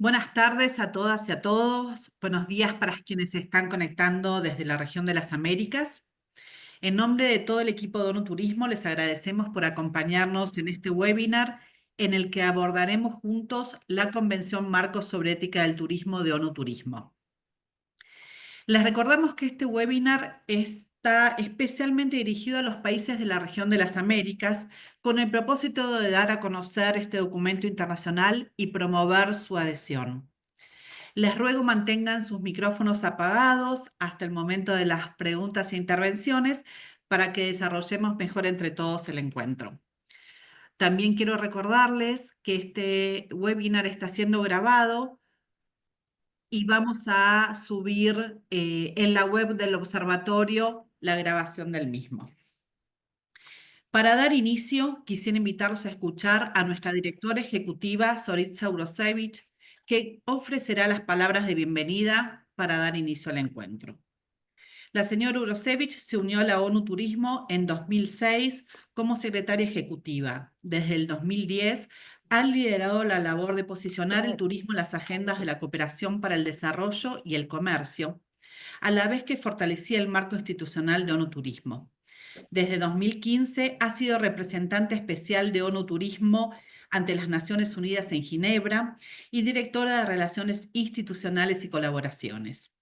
Buenas tardes a todas y a todos. Buenos días para quienes se están conectando desde la región de las Américas. En nombre de todo el equipo de ONU Turismo, les agradecemos por acompañarnos en este webinar en el que abordaremos juntos la Convención Marco sobre Ética del Turismo de ONU Turismo. Les recordamos que este webinar está especialmente dirigido a los países de la región de las Américas con el propósito de dar a conocer este documento internacional y promover su adhesión. Les ruego mantengan sus micrófonos apagados hasta el momento de las preguntas e intervenciones para que desarrollemos mejor entre todos el encuentro. También quiero recordarles que este webinar está siendo grabado y vamos a subir en la web del observatorio la grabación del mismo. Para dar inicio, quisiera invitarlos a escuchar a nuestra directora ejecutiva, Zorica Urošević, que ofrecerá las palabras de bienvenida para dar inicio al encuentro. La señora Urošević se unió a la ONU Turismo en 2006 como secretaria ejecutiva. Desde el 2010 ha liderado la labor de posicionar el turismo en las agendas de la cooperación para el desarrollo y el comercio, a la vez que fortalecía el marco institucional de ONU Turismo. Desde 2015 ha sido representante especial de ONU Turismo ante las Naciones Unidas en Ginebra y directora de Relaciones Institucionales y Colaboraciones.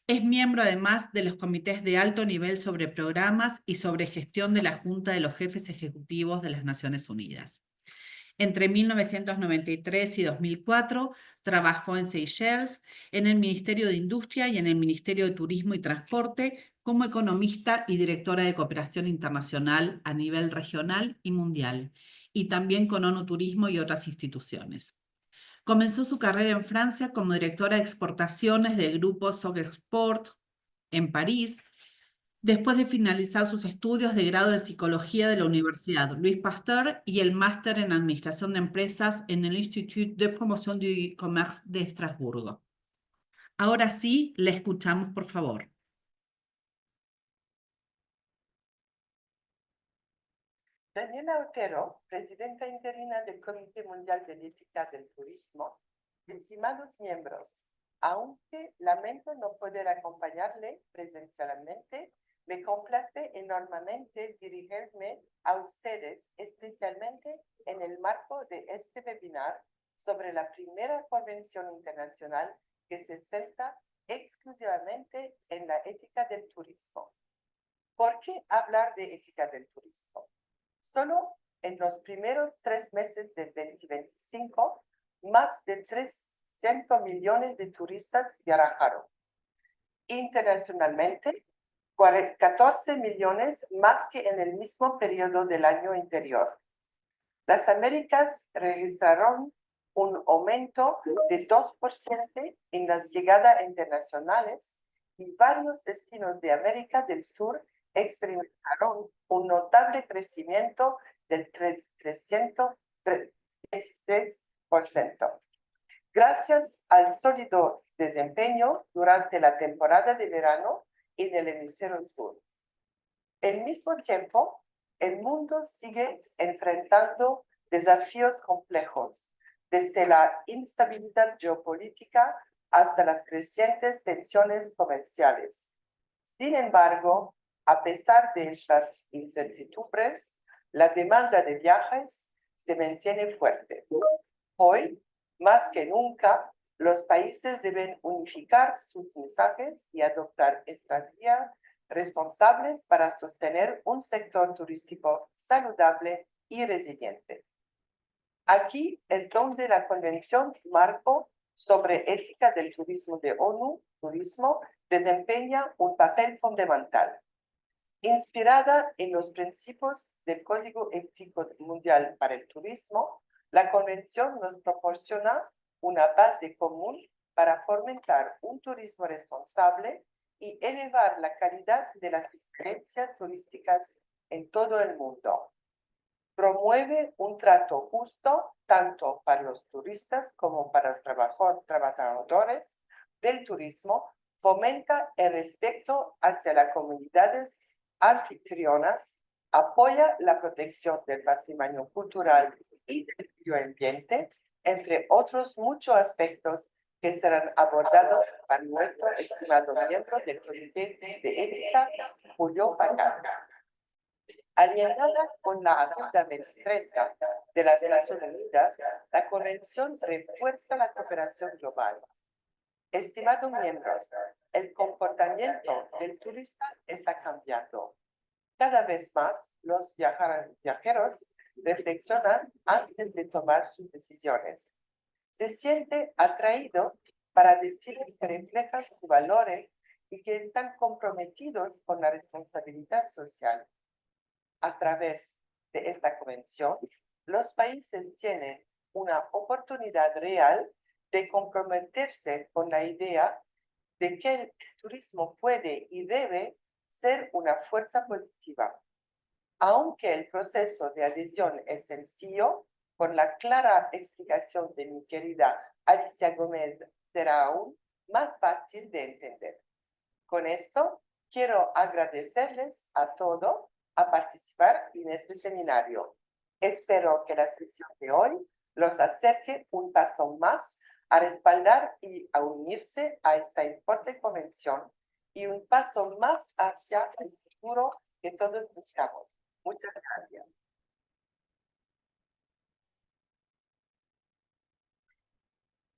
Es miembro además de los comités de alto nivel sobre programas y sobre gestión de la Junta de los Jefes Ejecutivos de las Naciones Unidas. Entre 1993 y 2004 trabajó en Seychelles, en el Ministerio de Industria y en el Ministerio de Turismo y Transporte como economista y directora de cooperación internacional a nivel regional y mundial, y también con ONU Turismo y otras instituciones. Comenzó su carrera en Francia como directora de exportaciones del grupo Sogexport en París, después de finalizar sus estudios de grado en psicología de la Universidad Louis Pasteur y el máster en administración de empresas en el Institut de Promotion du Commerce de Estrasburgo. Ahora sí, le escuchamos, por favor. Daniela Otero, presidenta interina del Comité Mundial de Ética del Turismo, estimados miembros, aunque lamento no poder acompañarle presencialmente, me complace enormemente dirigirme a ustedes, especialmente en el marco de este webinar sobre la primera convención internacional que se centra exclusivamente en la ética del turismo. ¿Por qué hablar de ética del turismo? Solo en los primeros 3 meses del 2025, más de 300 millones de turistas viajaron. Internacionalmente, 14 millones más que en el mismo periodo del año anterior. Las Américas registraron un aumento de 2% en las llegadas internacionales y varios destinos de América del Sur experimentaron un notable crecimiento del 313%. Gracias al sólido desempeño durante la temporada de verano y del hemisferio sur. Al mismo tiempo, el mundo sigue enfrentando desafíos complejos, desde la instabilidad geopolítica hasta las crecientes tensiones comerciales. Sin embargo, a pesar de estas incertidumbres, la demanda de viajes se mantiene fuerte. Hoy, más que nunca, los países deben unificar sus mensajes y adoptar estrategias responsables para sostener un sector turístico saludable y resiliente. Aquí es donde la Convención Marco sobre Ética del Turismo de ONU Turismo desempeña un papel fundamental. Inspirada en los principios del Código Ético Mundial para el Turismo, la Convención nos proporciona una base común para fomentar un turismo responsable y elevar la calidad de las experiencias turísticas en todo el mundo. Promueve un trato justo tanto para los turistas como para los trabajadores del turismo, fomenta el respeto hacia las comunidades anfitrionas, apoya la protección del patrimonio cultural y del medio ambiente entre otros muchos aspectos que serán abordados por nuestro estimado miembro del Comité de Ética, Julio Pacar. Alineada con la Agenda 2030 de las Naciones Unidas, la Convención refuerza la cooperación global. Estimados miembros, el comportamiento del turista está cambiando. Cada vez más los viajeros reflexionan antes de tomar sus decisiones. Se siente atraído para destinos que reflejan sus valores y que están comprometidos con la responsabilidad social. A través de esta convención, los países tienen una oportunidad real de comprometerse con la idea de que el turismo puede y debe ser una fuerza positiva. Aunque el proceso de adhesión es sencillo, con la clara explicación de mi querida Alicia Gómez será aún más fácil de entender. Con esto, quiero agradecerles a todos a participar en este seminario. Espero que la sesión de hoy los acerque un paso más a respaldar y a unirse a esta importante convención y un paso más hacia el futuro que todos buscamos. Muchas gracias.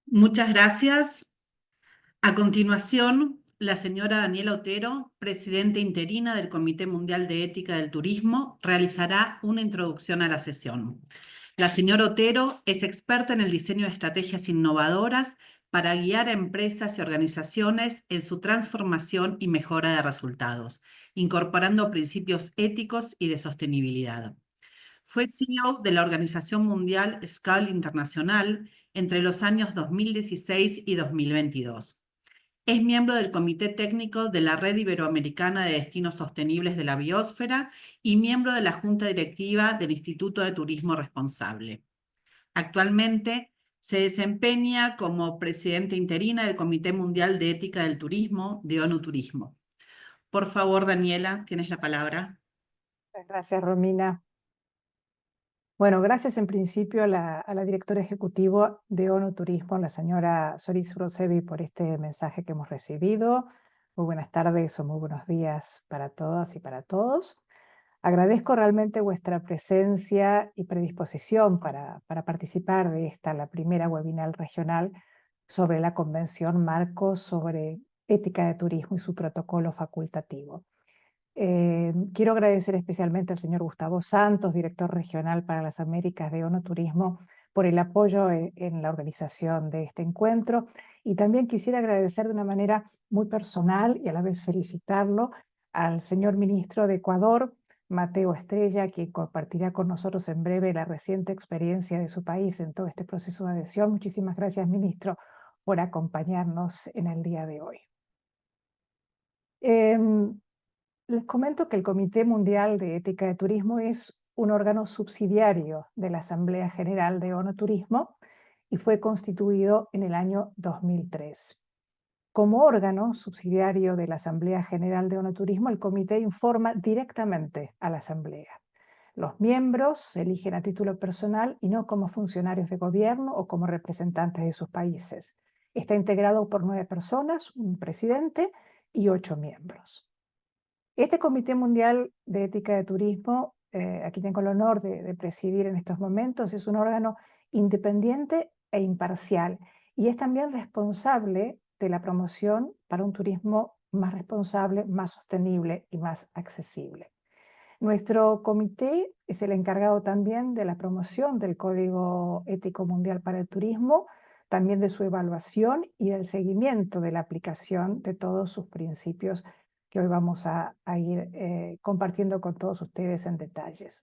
Muchas gracias. A continuación, la señora Daniela Otero, presidenta interina del Comité Mundial de Ética del Turismo, realizará una introducción a la sesión. La señora Otero es experta en el diseño de estrategias innovadoras para guiar a empresas y organizaciones en su transformación y mejora de resultados, incorporando principios éticos y de sostenibilidad. Fue CEO de la Organización Mundial Scale Internacional entre los años 2016 y 2022. Es miembro del Comité Técnico de la Red Iberoamericana de Destinos Sostenibles de la Biosfera y miembro de la Junta Directiva del Instituto de Turismo Responsable. Actualmente se desempeña como presidenta interina del Comité Mundial de Ética del Turismo de ONU Turismo. Por favor, Daniela, tienes la palabra. Gracias, Romina. Bueno, gracias en principio a la directora ejecutiva de ONU Turismo, la señora Soris Brosevi, por este mensaje que hemos recibido. Muy buenas tardes o muy buenos días para todas y para todos. Agradezco realmente vuestra presencia y predisposición para participar de esta, la primera webinar regional sobre la Convención Marco sobre Ética de Turismo y su protocolo facultativo. Quiero agradecer especialmente al señor Gustavo Santos, director regional para las Américas de ONU Turismo, por el apoyo en la organización de este encuentro. Y también quisiera agradecer de una manera muy personal y a la vez felicitarlo al señor ministro de Ecuador, Mateo Estrella, quien compartirá con nosotros en breve la reciente experiencia de su país en todo este proceso de adhesión. Muchísimas gracias, ministro, por acompañarnos en el día de hoy. Les comento que el Comité Mundial de Ética de Turismo es un órgano subsidiario de la Asamblea General de ONU Turismo y fue constituido en el año 2003. Como órgano subsidiario de la Asamblea General de ONU Turismo, el comité informa directamente a la Asamblea. Los miembros se eligen a título personal y no como funcionarios de gobierno o como representantes de sus países. Está integrado por 9 personas, un presidente y 8 miembros. Este Comité Mundial de Ética de Turismo, aquí tengo el honor de presidir en estos momentos, es un órgano independiente e imparcial y es también responsable de la promoción para un turismo más responsable, más sostenible y más accesible. Nuestro comité es el encargado también de la promoción del Código Ético Mundial para el Turismo, también de su evaluación y del seguimiento de la aplicación de todos sus principios que hoy vamos a ir compartiendo con todos ustedes en detalles.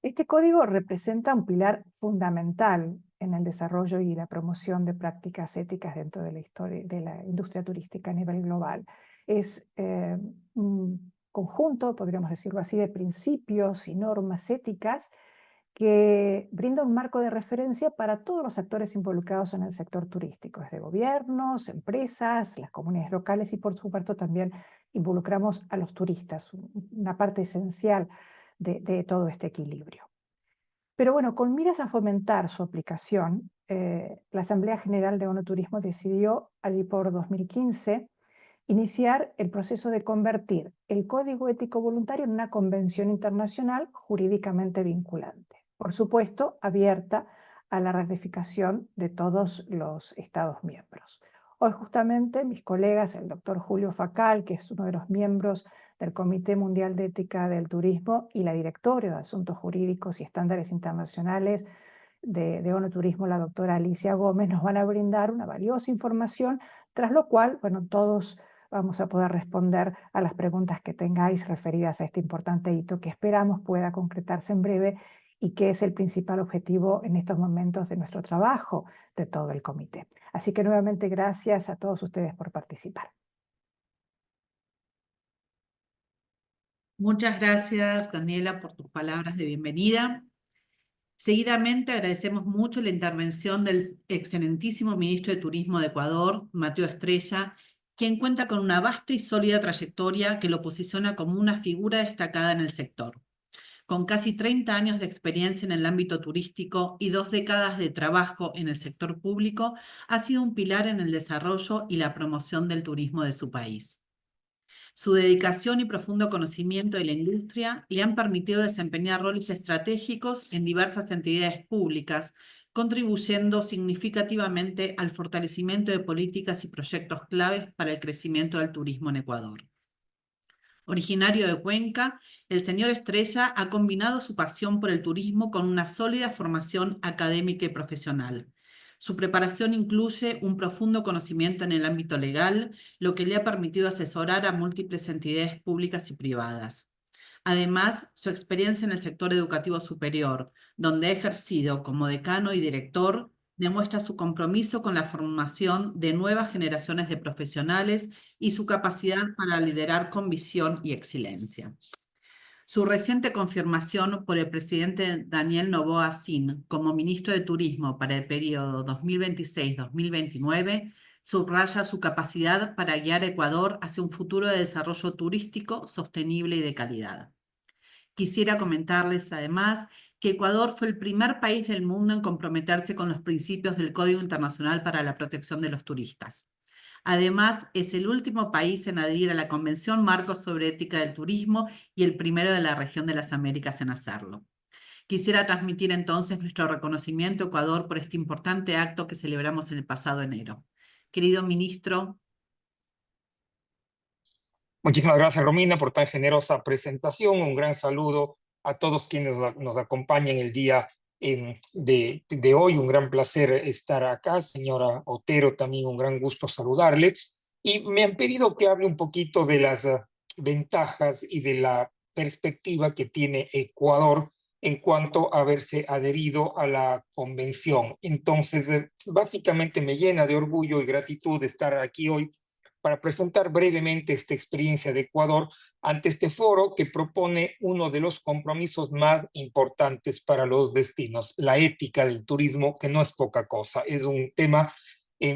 Este código representa un pilar fundamental en el desarrollo y la promoción de prácticas éticas dentro de la industria turística a nivel global. Es un conjunto, podríamos decirlo así, de principios y normas éticas que brinda un marco de referencia para todos los actores involucrados en el sector turístico, desde gobiernos, empresas, las comunidades locales y por supuesto también involucramos a los turistas, una parte esencial de todo este equilibrio. Pero bueno, con miras a fomentar su aplicación, la Asamblea General de ONU Turismo decidió allí por 2015 iniciar el proceso de convertir el Código Ético Voluntario en una convención internacional jurídicamente vinculante. Por supuesto, abierta a la ratificación de todos los Estados miembros. Hoy justamente mis colegas, el doctor Julio Facal, que es uno de los miembros del Comité Mundial de Ética del Turismo, y la directora de Asuntos Jurídicos y Estándares Internacionales de ONU Turismo, la doctora Alicia Gómez, nos van a brindar una valiosa información, tras lo cual, bueno, todos vamos a poder responder a las preguntas que tengáis referidas a este importante hito que esperamos pueda concretarse en breve y que es el principal objetivo en estos momentos de nuestro trabajo de todo el comité. Así que nuevamente gracias a todos ustedes por participar. Muchas gracias, Daniela, por tus palabras de bienvenida. Seguidamente agradecemos mucho la intervención del excelentísimo ministro de Turismo de Ecuador, Mateo Estrella, quien cuenta con una vasta y sólida trayectoria que lo posiciona como una figura destacada en el sector. Con casi 30 años de experiencia en el ámbito turístico y 2 décadas de trabajo en el sector público, ha sido un pilar en el desarrollo y la promoción del turismo de su país. Su dedicación y profundo conocimiento de la industria le han permitido desempeñar roles estratégicos en diversas entidades públicas, contribuyendo significativamente al fortalecimiento de políticas y proyectos claves para el crecimiento del turismo en Ecuador. Originario de Cuenca, el señor Estrella ha combinado su pasión por el turismo con una sólida formación académica y profesional. Su preparación incluye un profundo conocimiento en el ámbito legal, lo que le ha permitido asesorar a múltiples entidades públicas y privadas. Además, su experiencia en el sector educativo superior, donde ha ejercido como decano y director, demuestra su compromiso con la formación de nuevas generaciones de profesionales y su capacidad para liderar con visión y excelencia. Su reciente confirmación por el presidente Daniel Noboa Sin como ministro de Turismo para el periodo 2026-2029 subraya su capacidad para guiar a Ecuador hacia un futuro de desarrollo turístico sostenible y de calidad. Quisiera comentarles además que Ecuador fue el primer país del mundo en comprometerse con los principios del Código Internacional para la Protección de los Turistas. Además, es el último país en adherir a la Convención Marco sobre Ética del Turismo y el primero de la región de las Américas en hacerlo. Quisiera transmitir entonces nuestro reconocimiento a Ecuador por este importante acto que celebramos en el pasado enero. Querido ministro. Muchísimas gracias, Romina, por tan generosa presentación. Un gran saludo a todos quienes nos acompañan el día de hoy. Un gran placer estar acá. Señora Otero, también un gran gusto saludarle. Y me han pedido que hable un poquito de las ventajas y de la perspectiva que tiene Ecuador en cuanto a haberse adherido a la convención. Entonces, básicamente me llena de orgullo y gratitud de estar aquí hoy para presentar brevemente esta experiencia de Ecuador ante este foro que propone uno de los compromisos más importantes para los destinos, la ética del turismo, que no es poca cosa, es un tema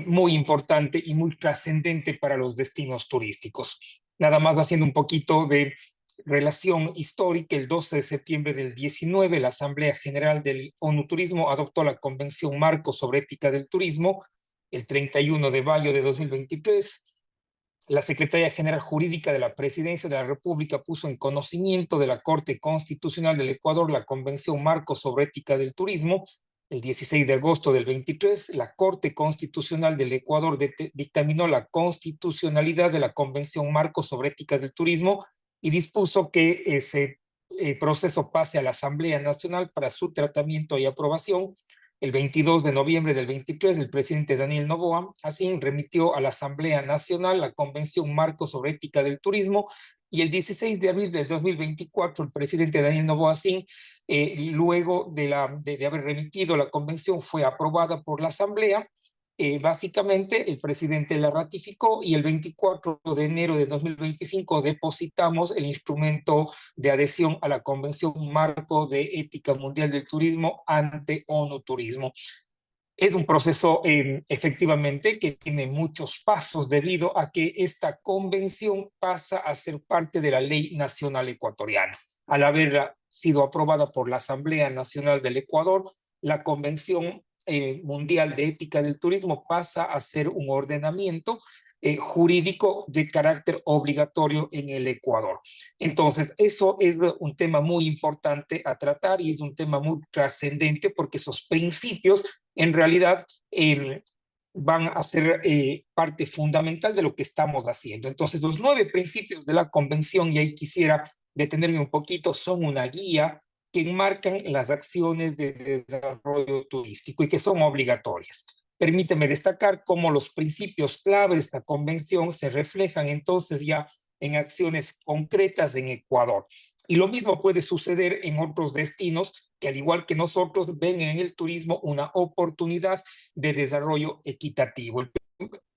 muy importante y muy trascendente para los destinos turísticos. Nada más haciendo un poquito de relación histórica, el 12 de septiembre del 19, la Asamblea General del ONU Turismo adoptó la Convención Marco sobre Ética del Turismo. El 31 de mayo de 2023, la Secretaría General Jurídica de la Presidencia de la República puso en conocimiento de la Corte Constitucional del Ecuador la Convención Marco sobre Ética del Turismo. El 16 de agosto del 23, la Corte Constitucional del Ecuador dictaminó la constitucionalidad de la Convención Marco sobre Ética del Turismo y dispuso que ese proceso pase a la Asamblea Nacional para su tratamiento y aprobación. El 22 de noviembre del 23, el presidente Daniel Noboa así remitió a la Asamblea Nacional la Convención Marco sobre Ética del Turismo, y el 16 de abril del 2024, el presidente Daniel Noboa Sin, luego de haber remitido la convención, fue aprobada por la Asamblea. Básicamente, el presidente la ratificó y el 24 de enero de 2025 depositamos el instrumento de adhesión a la Convención Marco de Ética Mundial del Turismo ante ONU Turismo. Es un proceso efectivamente que tiene muchos pasos debido a que esta convención pasa a ser parte de la ley nacional ecuatoriana. Al haberla sido aprobada por la Asamblea Nacional del Ecuador, la Convención Mundial de Ética del Turismo pasa a ser un ordenamiento jurídico de carácter obligatorio en el Ecuador. Entonces, eso es un tema muy importante a tratar y es un tema muy trascendente porque esos principios en realidad van a ser parte fundamental de lo que estamos haciendo. Entonces, los 9 principios de la Convención, y ahí quisiera detenerme un poquito, son una guía que enmarcan las acciones de desarrollo turístico y que son obligatorias. Permíteme destacar cómo los principios clave de esta convención se reflejan entonces ya en acciones concretas en Ecuador. Y lo mismo puede suceder en otros destinos que, al igual que nosotros, ven en el turismo una oportunidad de desarrollo equitativo.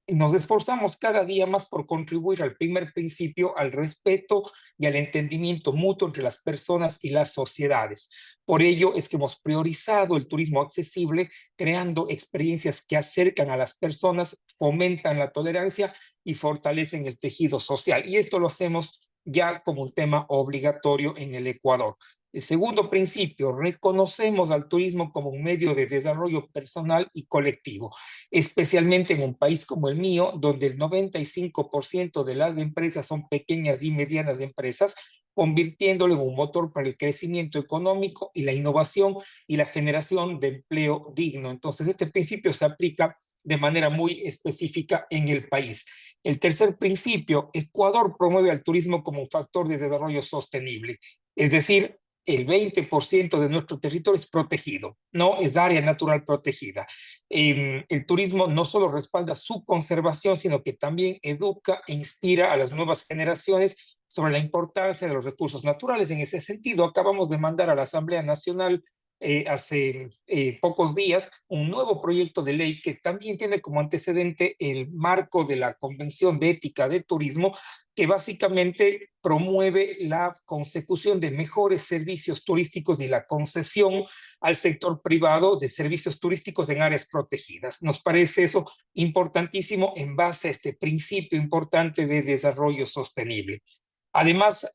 Nos esforzamos cada día más por contribuir al primer principio, al respeto y al entendimiento mutuo entre las personas y las sociedades. Por ello es que hemos priorizado el turismo accesible, creando experiencias que acercan a las personas, fomentan la tolerancia y fortalecen el tejido social. Y esto lo hacemos ya como un tema obligatorio en el Ecuador. El segundo principio, reconocemos al turismo como un medio de desarrollo personal y colectivo, especialmente en un país como el mío, donde el 95% de las empresas son pequeñas y medianas empresas, convirtiéndolo en un motor para el crecimiento económico y la innovación y la generación de empleo digno. Entonces, este principio se aplica de manera muy específica en el país. El tercer principio, Ecuador promueve al turismo como un factor de desarrollo sostenible, es decir, el 20% de nuestro territorio es protegido, no es área natural protegida. El turismo no solo respalda su conservación, sino que también educa e inspira a las nuevas generaciones sobre la importancia de los recursos naturales. En ese sentido, acabamos de mandar a la Asamblea Nacional hace pocos días un nuevo proyecto de ley que también tiene como antecedente el marco de la Convención de Ética de Turismo, que básicamente promueve la consecución de mejores servicios turísticos y la concesión al sector privado de servicios turísticos en áreas protegidas. Nos parece eso importantísimo en base a este principio importante de desarrollo sostenible. Además,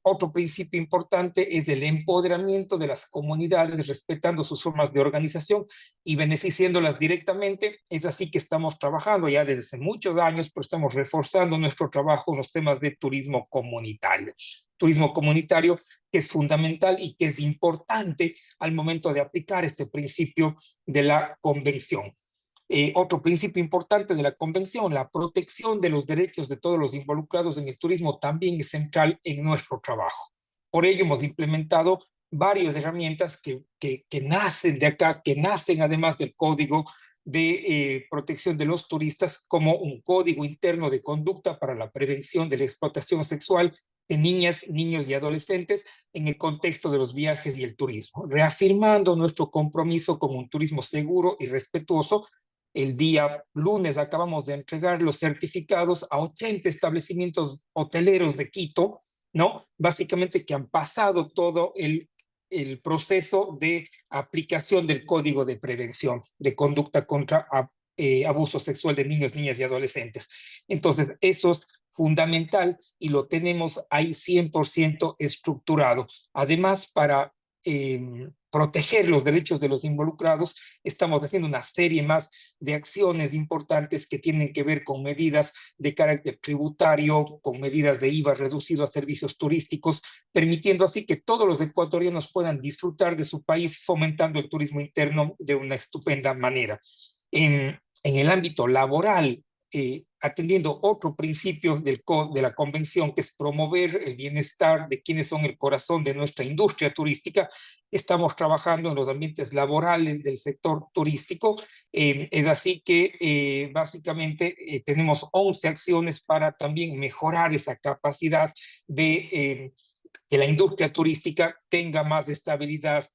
otro principio importante es el empoderamiento de las comunidades, respetando sus formas de organización y beneficiándolas directamente. Es así que estamos trabajando ya desde hace muchos años, pero estamos reforzando nuestro trabajo en los temas de turismo comunitario. Turismo comunitario que es fundamental y que es importante al momento de aplicar este principio de la convención. Otro principio importante de la Convención, la protección de los derechos de todos los involucrados en el turismo, también es central en nuestro trabajo. Por ello hemos implementado varias herramientas que nacen de acá, que nacen además del Código de Protección de los Turistas, como un código interno de conducta para la prevención de la explotación sexual de niñas, niños y adolescentes en el contexto de los viajes y el turismo, reafirmando nuestro compromiso con un turismo seguro y respetuoso. El día lunes acabamos de entregar los certificados a 80 establecimientos hoteleros de Quito, ¿no? Básicamente que han pasado todo el proceso de aplicación del Código de Prevención de Conducta contra Abuso Sexual de Niños, Niñas y Adolescentes. Entonces, eso es fundamental y lo tenemos ahí 100% estructurado. Además, para proteger los derechos de los involucrados, estamos haciendo una serie más de acciones importantes que tienen que ver con medidas de carácter tributario, con medidas de IVA reducido a servicios turísticos, permitiendo así que todos los ecuatorianos puedan disfrutar de su país, fomentando el turismo interno de una estupenda manera. En el ámbito laboral, atendiendo otro principio de la convención, que es promover el bienestar de quienes son el corazón de nuestra industria turística, estamos trabajando en los ambientes laborales del sector turístico. Es así que básicamente tenemos 11 acciones para también mejorar esa capacidad de que la industria turística tenga más estabilidad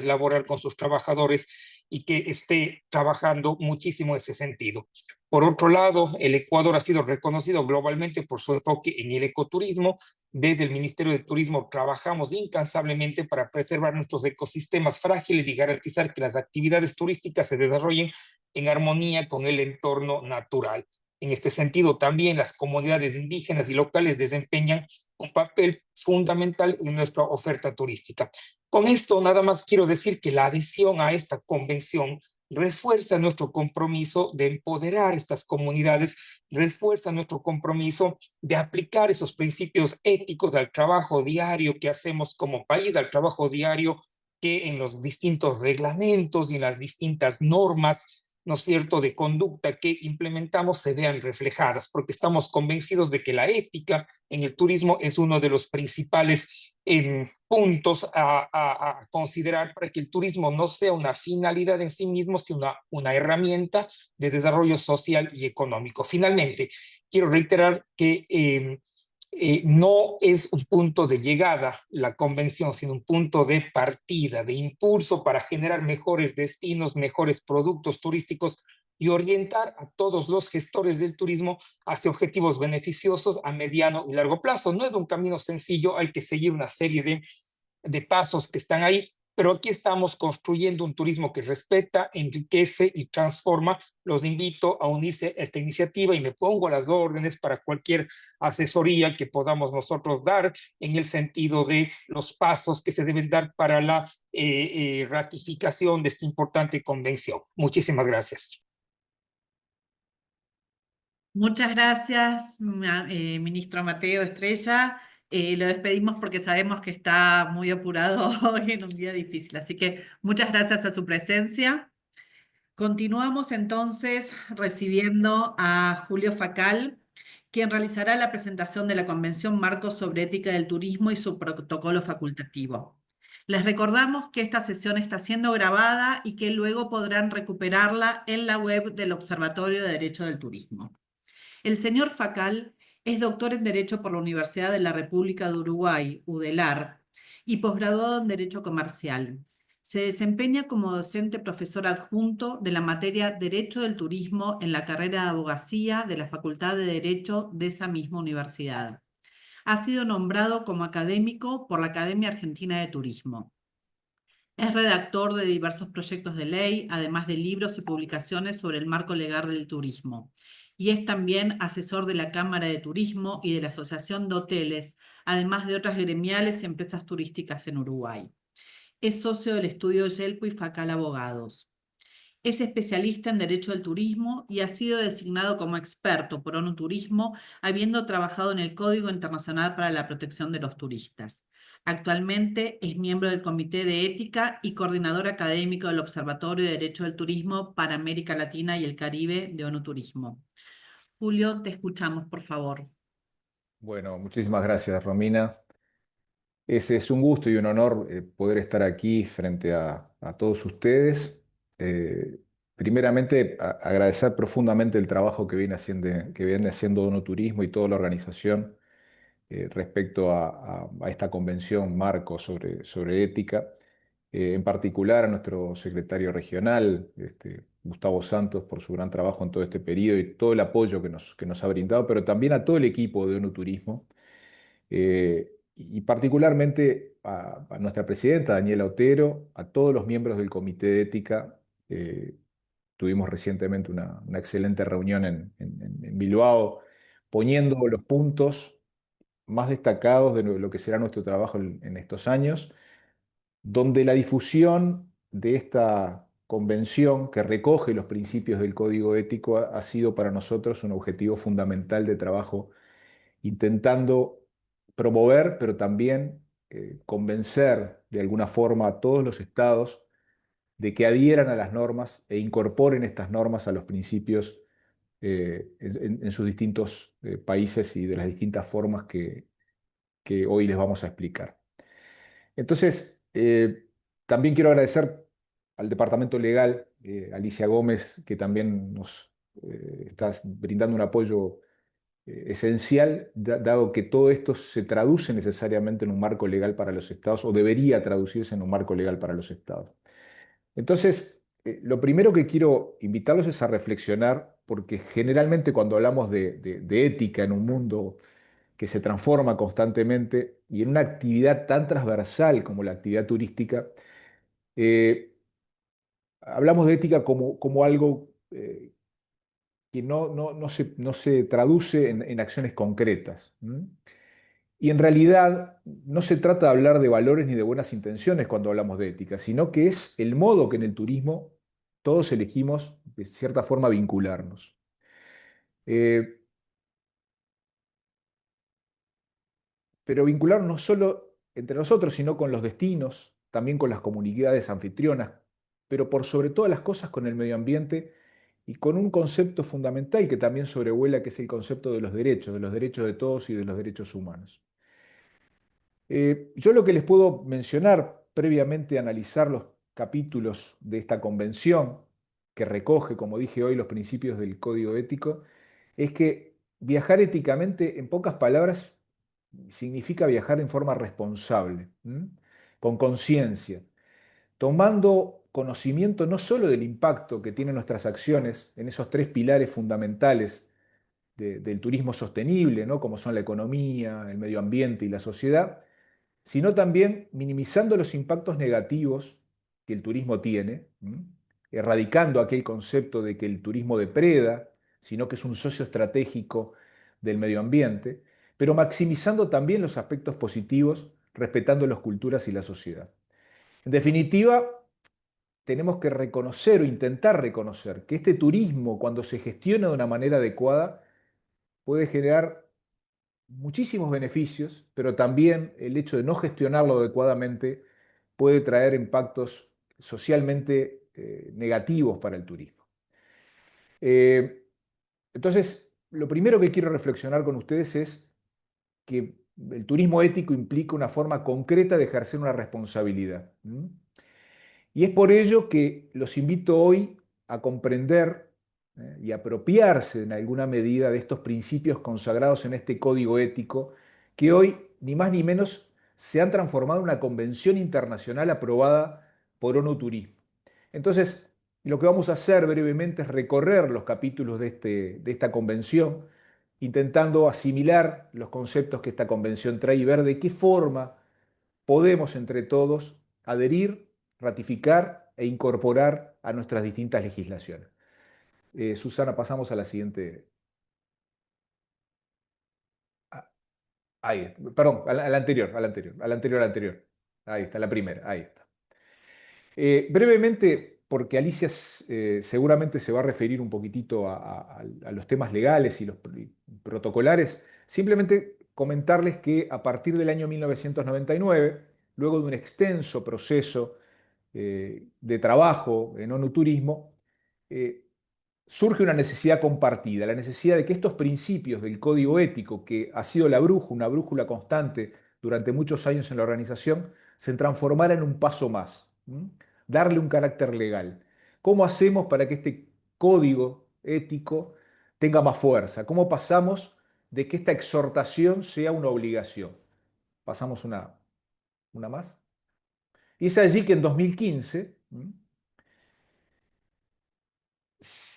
laboral con sus trabajadores y que esté trabajando muchísimo en ese sentido. Por otro lado, el Ecuador ha sido reconocido globalmente por su enfoque en el ecoturismo. Desde el Ministerio de Turismo trabajamos incansablemente para preservar nuestros ecosistemas frágiles y garantizar que las actividades turísticas se desarrollen en armonía con el entorno natural. En este sentido, también las comunidades indígenas y locales desempeñan un papel fundamental en nuestra oferta turística. Con esto nada más quiero decir que la adhesión a esta convención refuerza nuestro compromiso de empoderar estas comunidades, refuerza nuestro compromiso de aplicar esos principios éticos al trabajo diario que hacemos como país, al trabajo diario que en los distintos reglamentos y en las distintas normas, ¿no es cierto?, de conducta que implementamos se vean reflejadas, porque estamos convencidos de que la ética en el turismo es uno de los principales puntos a considerar para que el turismo no sea una finalidad en sí mismo, sino una herramienta de desarrollo social y económico. Finalmente, quiero reiterar que no es un punto de llegada la convención, sino un punto de partida, de impulso para generar mejores destinos, mejores productos turísticos y orientar a todos los gestores del turismo hacia objetivos beneficiosos a mediano y largo plazo. No es un camino sencillo, hay que seguir una serie de pasos que están ahí, pero aquí estamos construyendo un turismo que respeta, enriquece y transforma. Los invito a unirse a esta iniciativa y me pongo a las órdenes para cualquier asesoría que podamos nosotros dar en el sentido de los pasos que se deben dar para la ratificación de esta importante convención. Muchísimas gracias. Muchas gracias, ministro Mateo Estrella. Lo despedimos porque sabemos que está muy apurado hoy en un día difícil. Así que muchas gracias a su presencia. Continuamos entonces recibiendo a Julio Facal, quien realizará la presentación de la Convención Marco sobre Ética del Turismo y su protocolo facultativo. Les recordamos que esta sesión está siendo grabada y que luego podrán recuperarla en la web del Observatorio de Derecho del Turismo. El señor Facal es doctor en Derecho por la Universidad de la República de Uruguay, UDELAR, y posgraduado en Derecho Comercial. Se desempeña como docente profesor adjunto de la materia Derecho del Turismo en la carrera de Abogacía de la Facultad de Derecho de esa misma universidad. Ha sido nombrado como académico por la Academia Argentina de Turismo. Es redactor de diversos proyectos de ley, además de libros y publicaciones sobre el marco legal del turismo. Y es también asesor de la Cámara de Turismo y de la Asociación de Hoteles, además de otras gremiales y empresas turísticas en Uruguay. Es socio del estudio Yelpo y Facal Abogados. Es especialista en Derecho del Turismo y ha sido designado como experto por ONU Turismo, habiendo trabajado en el Código Internacional para la Protección de los Turistas. Actualmente es miembro del Comité de Ética y coordinador académico del Observatorio de Derecho del Turismo para América Latina y el Caribe de ONU Turismo. Julio, te escuchamos, por favor. Bueno, muchísimas gracias, Romina. Es un gusto y un honor poder estar aquí frente a todos ustedes. Primeramente, agradecer profundamente el trabajo que viene haciendo ONU Turismo y toda la organización respecto a esta convención marco sobre ética. En particular a nuestro secretario regional, Gustavo Santos, por su gran trabajo en todo este periodo y todo el apoyo que nos ha brindado, pero también a todo el equipo de ONU Turismo. Y particularmente a nuestra presidenta, Daniela Otero, a todos los miembros del Comité de Ética. Tuvimos recientemente una excelente reunión en Bilbao, poniendo los puntos más destacados de lo que será nuestro trabajo en estos años, donde la difusión de esta convención que recoge los principios del Código Ético ha sido para nosotros un objetivo fundamental de trabajo, intentando promover, pero también convencer de alguna forma a todos los estados de que adhieran a las normas e incorporen estas normas a los principios en sus distintos países y de las distintas formas que hoy les vamos a explicar. Entonces, también quiero agradecer al Departamento Legal, Alicia Gómez, que también nos está brindando un apoyo esencial, dado que todo esto se traduce necesariamente en un marco legal para los estados, o debería traducirse en un marco legal para los estados. Entonces, lo primero que quiero invitarlos es a reflexionar, porque generalmente cuando hablamos de ética en un mundo que se transforma constantemente y en una actividad tan transversal como la actividad turística, eh, hablamos de ética como algo que no se traduce en acciones concretas. Y en realidad no se trata de hablar de valores ni de buenas intenciones cuando hablamos de ética, sino que es el modo que en el turismo todos elegimos de cierta forma vincularnos. Eh, pero vincularnos no solo entre nosotros, sino con los destinos, también con las comunidades anfitrionas, pero por sobre todas las cosas con el medio ambiente y con un concepto fundamental que también sobrevuela, que es el concepto de los derechos de todos y de los derechos humanos. Yo lo que les puedo mencionar previamente a analizar los capítulos de esta convención, que recoge, como dije hoy, los principios del código ético, es que viajar éticamente, en pocas palabras, significa viajar en forma responsable, con conciencia, tomando conocimiento no solo del impacto que tienen nuestras acciones en esos tres pilares fundamentales del turismo sostenible, ¿no? Como son la economía, el medio ambiente y la sociedad, sino también minimizando los impactos negativos que el turismo tiene, erradicando aquel concepto de que el turismo depreda, sino que es un socio estratégico del medio ambiente, pero maximizando también los aspectos positivos, respetando las culturas y la sociedad. En definitiva, tenemos que reconocer o intentar reconocer que este turismo, cuando se gestiona de una manera adecuada, puede generar muchísimos beneficios, pero también el hecho de no gestionarlo adecuadamente puede traer impactos socialmente negativos para el turismo. Eh, entonces, lo primero que quiero reflexionar con ustedes es que el turismo ético implica una forma concreta de ejercer una responsabilidad. Y es por ello que los invito hoy a comprender y apropiarse en alguna medida de estos principios consagrados en este código ético, que hoy, ni más ni menos, se han transformado en una convención internacional aprobada por ONU Turismo. Entonces, lo que vamos a hacer brevemente es recorrer los capítulos de esta convención, intentando asimilar los conceptos que esta convención trae y ver de qué forma podemos entre todos adherir, ratificar e incorporar a nuestras distintas legislaciones. Susana, pasamos a la siguiente. Ah, ahí, perdón, a la anterior, a la anterior, a la anterior, a la anterior. Ahí está, la primera, ahí está. Brevemente, porque Alicia seguramente se va a referir un poquitito a los temas legales y los protocolares, simplemente comentarles que a partir del año 1999, luego de un extenso proceso de trabajo en ONU Turismo, eh, surge una necesidad compartida, la necesidad de que estos principios del código ético, que ha sido una brújula constante durante muchos años en la organización, se transformara en un paso más, darle un carácter legal. ¿Cómo hacemos para que este código ético tenga más fuerza? ¿Cómo pasamos de que esta exhortación sea una obligación? Pasamos una más. Y es allí que en 2015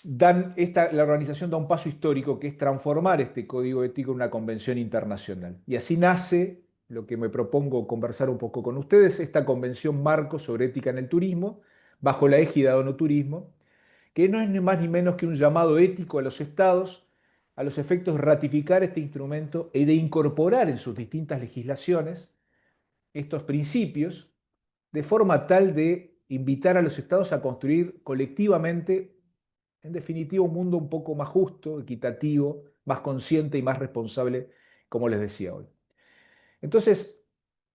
la organización da un paso histórico que es transformar este código ético en una convención internacional. Y así nace lo que me propongo conversar un poco con ustedes, esta convención marco sobre ética en el turismo, bajo la égida de ONU Turismo, que no es ni más ni menos que un llamado ético a los estados a los efectos de ratificar este instrumento y de incorporar en sus distintas legislaciones estos principios de forma tal de invitar a los estados a construir colectivamente, en definitiva, un mundo un poco más justo, equitativo, más consciente y más responsable, como les decía hoy. Entonces,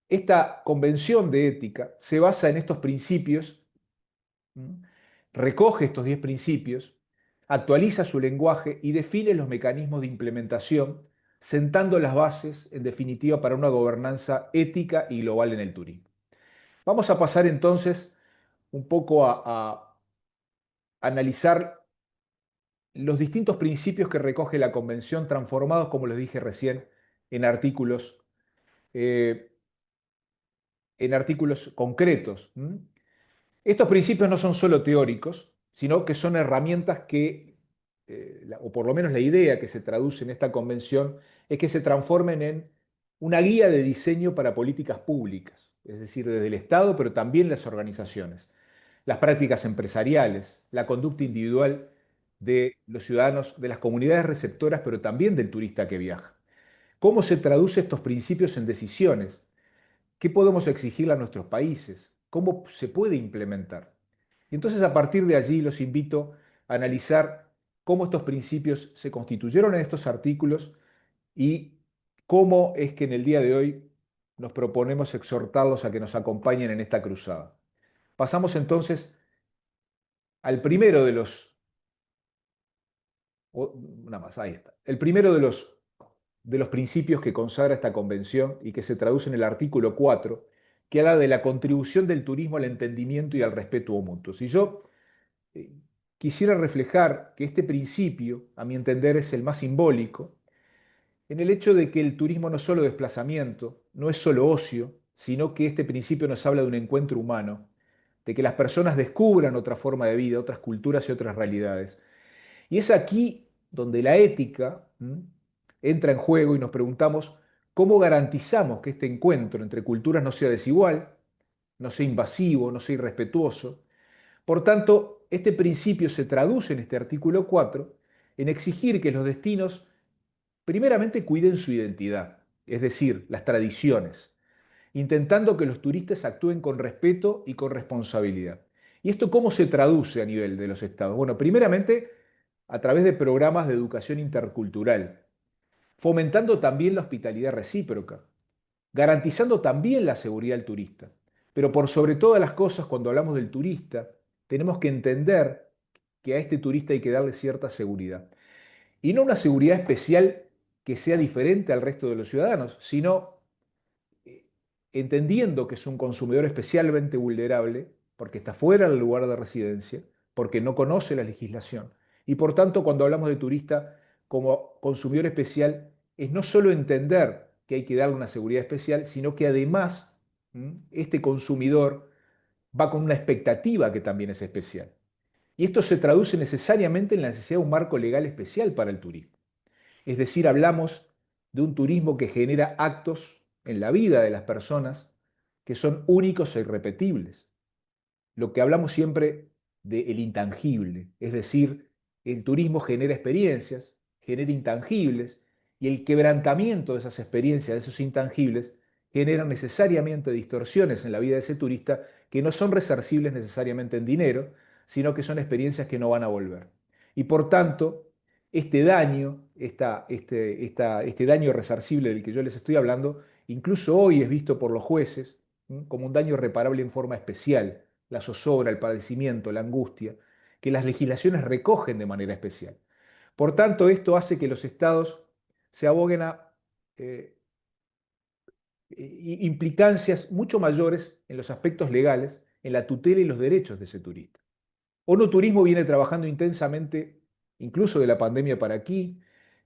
esta convención de ética se basa en estos principios, recoge estos 10 principios, actualiza su lenguaje y define los mecanismos de implementación, sentando las bases, en definitiva, para una gobernanza ética y global en el turismo. Vamos a pasar entonces un poco a analizar los distintos principios que recoge la Convención, transformados, como les dije recién, en artículos, eh, en artículos concretos. Estos principios no son solo teóricos, sino que son herramientas que, o por lo menos la idea que se traduce en esta convención, es que se transformen en una guía de diseño para políticas públicas, es decir, desde el Estado, pero también las organizaciones, las prácticas empresariales, la conducta individual de los ciudadanos, de las comunidades receptoras, pero también del turista que viaja. ¿Cómo se traducen estos principios en decisiones? ¿Qué podemos exigirle a nuestros países? ¿Cómo se puede implementar? Y entonces a partir de allí los invito a analizar cómo estos principios se constituyeron en estos artículos y cómo es que en el día de hoy nos proponemos exhortarlos a que nos acompañen en esta cruzada. Pasamos entonces al primero de los... Una más, ahí está. El primero de los principios que consagra esta convención y que se traduce en el artículo 4, que habla de la contribución del turismo al entendimiento y al respeto mutuo. Si yo eh, quisiera reflejar que este principio, a mi entender, es el más simbólico, en el hecho de que el turismo no es solo desplazamiento, no es solo ocio, sino que este principio nos habla de un encuentro humano, de que las personas descubran otra forma de vida, otras culturas y otras realidades. Y es aquí donde la ética entra en juego y nos preguntamos cómo garantizamos que este encuentro entre culturas no sea desigual, no sea invasivo, no sea irrespetuoso. Por tanto, este principio se traduce en este artículo 4 en exigir que los destinos primeramente cuiden su identidad, es decir, las tradiciones, intentando que los turistas actúen con respeto y con responsabilidad. ¿Y esto cómo se traduce a nivel de los estados? Bueno, primeramente a través de programas de educación intercultural, fomentando también la hospitalidad recíproca, garantizando también la seguridad del turista. Pero por sobre todas las cosas, cuando hablamos del turista, tenemos que entender que a este turista hay que darle cierta seguridad. Y no una seguridad especial que sea diferente al resto de los ciudadanos, sino entendiendo que es un consumidor especialmente vulnerable porque está fuera del lugar de residencia, porque no conoce la legislación. Y por tanto, cuando hablamos de turista como consumidor especial, es no solo entender que hay que darle una seguridad especial, sino que además este consumidor va con una expectativa que también es especial. Y esto se traduce necesariamente en la necesidad de un marco legal especial para el turismo. Es decir, hablamos de un turismo que genera actos en la vida de las personas que son únicos e irrepetibles. Lo que hablamos siempre del intangible, es decir, el turismo genera experiencias, genera intangibles, y el quebrantamiento de esas experiencias, de esos intangibles, genera necesariamente distorsiones en la vida de ese turista que no son resarcibles necesariamente en dinero, sino que son experiencias que no van a volver. Y por tanto, este daño, este daño resarcible del que yo les estoy hablando, incluso hoy es visto por los jueces como un daño reparable en forma especial, la zozobra, el padecimiento, la angustia, que las legislaciones recogen de manera especial. Por tanto, esto hace que los estados se aboguen a implicancias mucho mayores en los aspectos legales, en la tutela y los derechos de ese turista. ONU Turismo viene trabajando intensamente, incluso de la pandemia para aquí,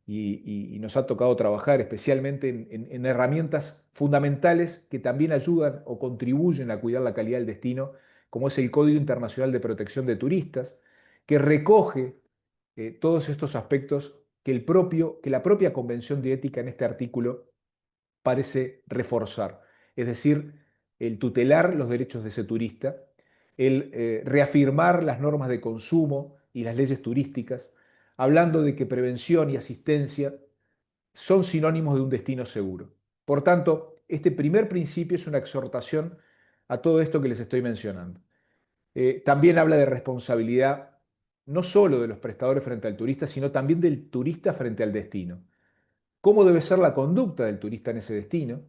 y nos ha tocado trabajar especialmente en herramientas fundamentales que también ayudan o contribuyen a cuidar la calidad del destino, como es el Código Internacional de Protección de Turistas, que recoge todos estos aspectos que la propia Convención de Ética en este artículo parece reforzar. Es decir, el tutelar los derechos de ese turista, el reafirmar las normas de consumo y las leyes turísticas, hablando de que prevención y asistencia son sinónimos de un destino seguro. Por tanto, este primer principio es una exhortación a todo esto que les estoy mencionando. También habla de responsabilidad no solo de los prestadores frente al turista, sino también del turista frente al destino. ¿Cómo debe ser la conducta del turista en ese destino?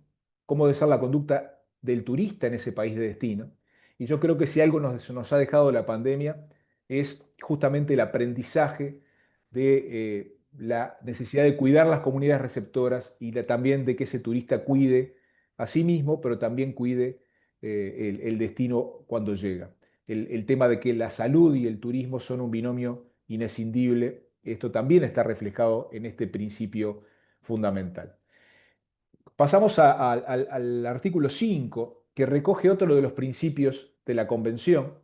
¿Cómo debe ser la conducta del turista en ese país de destino? Y yo creo que si algo nos ha dejado la pandemia es justamente el aprendizaje de la necesidad de cuidar las comunidades receptoras y también de que ese turista cuide a sí mismo, pero también cuide el destino cuando llega. El tema de que la salud y el turismo son un binomio inescindible, esto también está reflejado en este principio fundamental. Pasamos al artículo 5, que recoge otro de los principios de la Convención,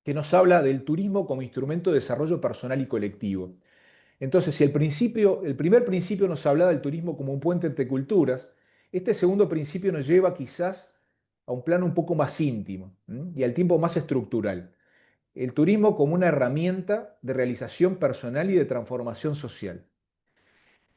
que nos habla del turismo como instrumento de desarrollo personal y colectivo. Entonces, si el primer principio nos hablaba del turismo como un puente entre culturas, este segundo principio nos lleva quizás a un plano un poco más íntimo y al tiempo más estructural. El turismo como una herramienta de realización personal y de transformación social.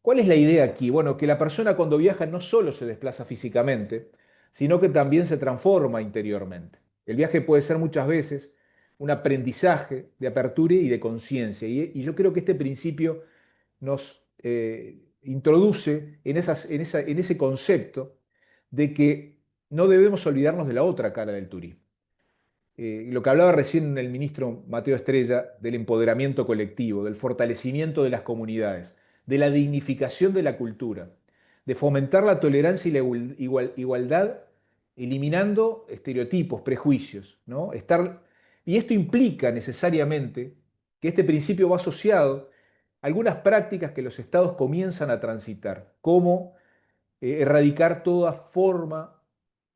¿Cuál es la idea aquí? Bueno, que la persona cuando viaja no solo se desplaza físicamente, sino que también se transforma interiormente. El viaje puede ser muchas veces un aprendizaje de apertura y de conciencia. Y yo creo que este principio nos introduce en ese concepto de que no debemos olvidarnos de la otra cara del turismo. Lo que hablaba recién el ministro Mateo Estrella del empoderamiento colectivo, del fortalecimiento de las comunidades, de la dignificación de la cultura, de fomentar la tolerancia y la igualdad, eliminando estereotipos, prejuicios, ¿no? Y esto implica necesariamente que este principio va asociado a algunas prácticas que los estados comienzan a transitar, como erradicar toda forma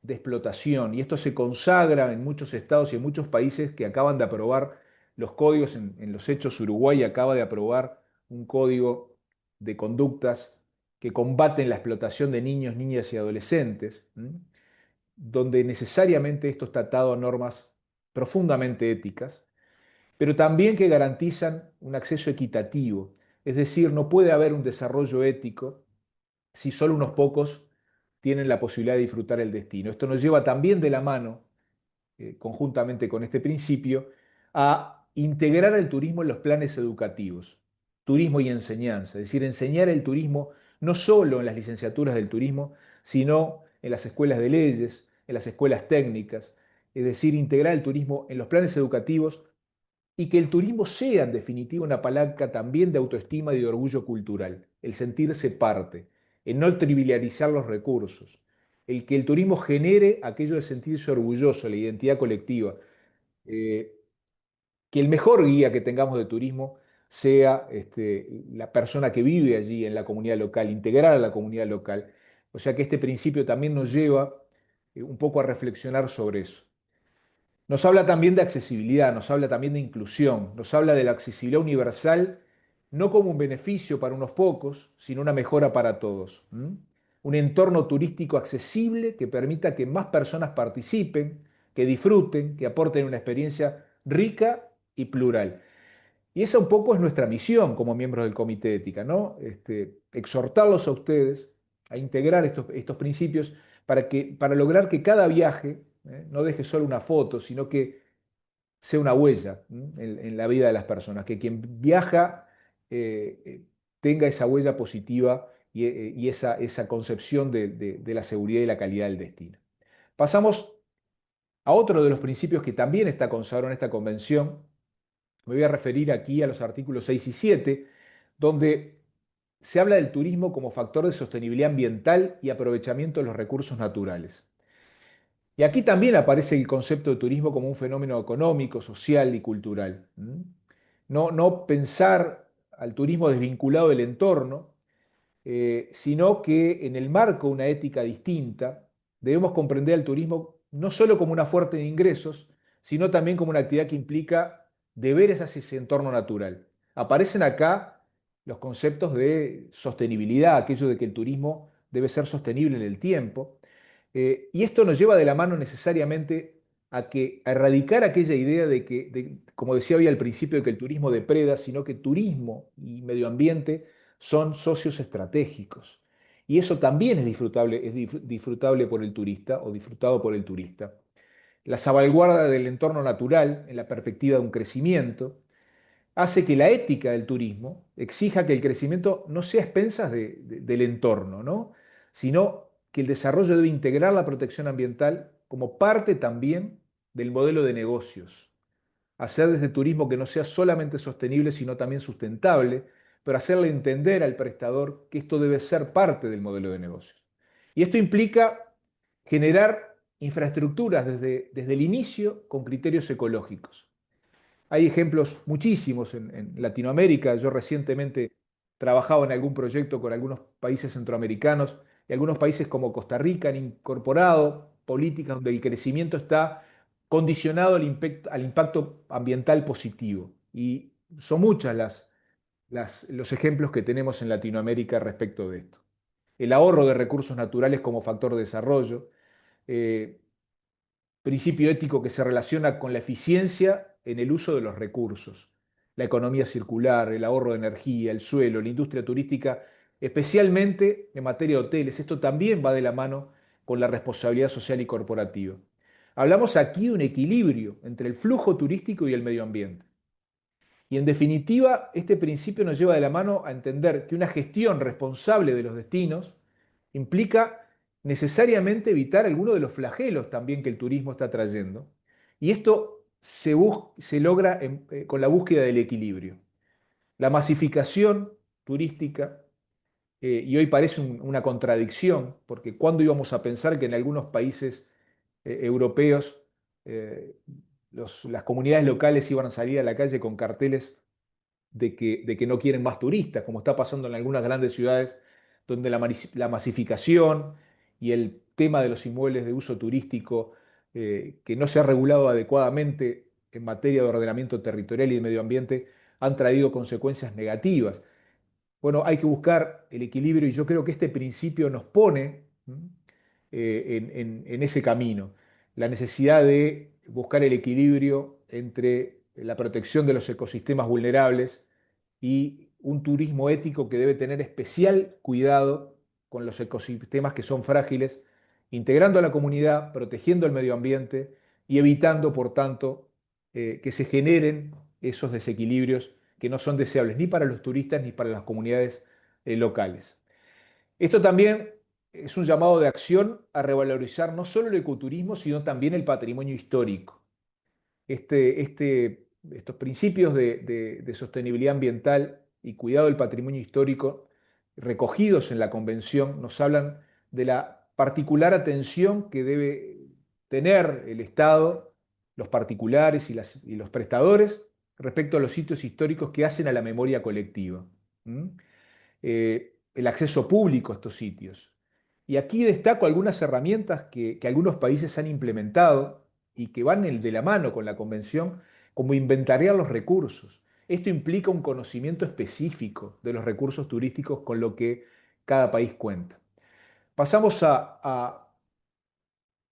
de explotación. Y esto se consagra en muchos estados y en muchos países que acaban de aprobar los códigos. En los hechos, Uruguay acaba de aprobar un código de conductas que combaten la explotación de niños, niñas y adolescentes, donde necesariamente esto está atado a normas profundamente éticas, pero también que garantizan un acceso equitativo. Es decir, no puede haber un desarrollo ético si solo unos pocos tienen la posibilidad de disfrutar el destino. Esto nos lleva también de la mano, conjuntamente con este principio, a integrar el turismo en los planes educativos, turismo y enseñanza, es decir, enseñar el turismo no solo en las licenciaturas del turismo, sino en las escuelas de leyes, en las escuelas técnicas, es decir, integrar el turismo en los planes educativos y que el turismo sea, en definitiva, una palanca también de autoestima y de orgullo cultural, el sentirse parte, el no trivializar los recursos, el que el turismo genere aquello de sentirse orgulloso, la identidad colectiva, eh, que el mejor guía que tengamos de turismo sea la persona que vive allí en la comunidad local, integrar a la comunidad local. O sea que este principio también nos lleva un poco a reflexionar sobre eso. Nos habla también de accesibilidad, nos habla también de inclusión, nos habla de la accesibilidad universal, no como un beneficio para unos pocos, sino una mejora para todos. Un entorno turístico accesible que permita que más personas participen, que disfruten, que aporten una experiencia rica y plural. Y esa un poco es nuestra misión como miembros del Comité de Ética, ¿no? Exhortarlos a ustedes a integrar estos principios para lograr que cada viaje no deje solo una foto, sino que sea una huella en la vida de las personas, que quien viaja tenga esa huella positiva y esa concepción de la seguridad y la calidad del destino. Pasamos a otro de los principios que también está consagrado en esta convención. Me voy a referir aquí a los artículos 6 y 7, donde se habla del turismo como factor de sostenibilidad ambiental y aprovechamiento de los recursos naturales. Y aquí también aparece el concepto de turismo como un fenómeno económico, social y cultural. No pensar al turismo desvinculado del entorno, sino que en el marco de una ética distinta debemos comprender al turismo no solo como una fuente de ingresos, sino también como una actividad que implica deberes hacia ese entorno natural. Aparecen acá los conceptos de sostenibilidad, aquello de que el turismo debe ser sostenible en el tiempo, y esto nos lleva de la mano necesariamente a erradicar aquella idea como decía hoy al principio, de que el turismo depreda, sino que turismo y medio ambiente son socios estratégicos. Y eso también es disfrutable por el turista o disfrutado por el turista. La salvaguarda del entorno natural en la perspectiva de un crecimiento hace que la ética del turismo exija que el crecimiento no sea a expensas del entorno, ¿no? Sino que el desarrollo debe integrar la protección ambiental como parte también del modelo de negocios. Hacer desde turismo que no sea solamente sostenible, sino también sustentable, pero hacerle entender al prestador que esto debe ser parte del modelo de negocios. Y esto implica generar infraestructuras desde el inicio con criterios ecológicos. Hay ejemplos muchísimos en Latinoamérica. Yo recientemente trabajaba en algún proyecto con algunos países centroamericanos y algunos países como Costa Rica han incorporado políticas donde el crecimiento está condicionado al impacto ambiental positivo. Y son muchas los ejemplos que tenemos en Latinoamérica respecto de esto. El ahorro de recursos naturales como factor de desarrollo, eh, principio ético que se relaciona con la eficiencia en el uso de los recursos, la economía circular, el ahorro de energía, el suelo, la industria turística, especialmente en materia de hoteles. Esto también va de la mano con la responsabilidad social y corporativa. Hablamos aquí de un equilibrio entre el flujo turístico y el medio ambiente. Y en definitiva, este principio nos lleva de la mano a entender que una gestión responsable de los destinos implica necesariamente evitar algunos de los flagelos también que el turismo está trayendo. Y esto se logra con la búsqueda del equilibrio. La masificación turística, y hoy parece una contradicción, porque ¿cuándo íbamos a pensar que en algunos países europeos eh, las comunidades locales iban a salir a la calle con carteles de que no quieren más turistas, como está pasando en algunas grandes ciudades, donde la masificación y el tema de los inmuebles de uso turístico que no se ha regulado adecuadamente en materia de ordenamiento territorial y de medio ambiente han traído consecuencias negativas? Bueno, hay que buscar el equilibrio y yo creo que este principio nos pone en ese camino. La necesidad de buscar el equilibrio entre la protección de los ecosistemas vulnerables y un turismo ético que debe tener especial cuidado con los ecosistemas que son frágiles, integrando a la comunidad, protegiendo el medio ambiente y evitando, por tanto, que se generen esos desequilibrios que no son deseables ni para los turistas ni para las comunidades locales. Esto también es un llamado de acción a revalorizar no solo el ecoturismo, sino también el patrimonio histórico. Estos principios de sostenibilidad ambiental y cuidado del patrimonio histórico recogidos en la Convención nos hablan de la particular atención que debe tener el Estado, los particulares y los prestadores respecto a los sitios históricos que hacen a la memoria colectiva. El acceso público a estos sitios. Y aquí destaco algunas herramientas que algunos países han implementado y que van de la mano con la Convención, como inventariar los recursos. Esto implica un conocimiento específico de los recursos turísticos con lo que cada país cuenta. Pasamos a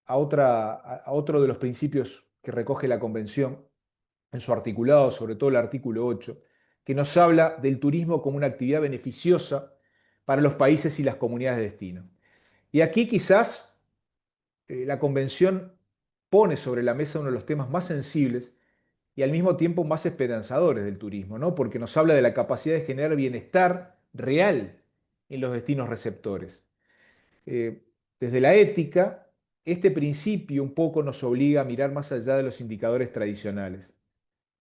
otro de los principios que recoge la Convención en su articulado, sobre todo el artículo 8, que nos habla del turismo como una actividad beneficiosa para los países y las comunidades de destino. Y aquí quizás la Convención pone sobre la mesa uno de los temas más sensibles y al mismo tiempo más esperanzadores del turismo, ¿no? Porque nos habla de la capacidad de generar bienestar real en los destinos receptores. Eh, Desde la ética, este principio un poco nos obliga a mirar más allá de los indicadores tradicionales.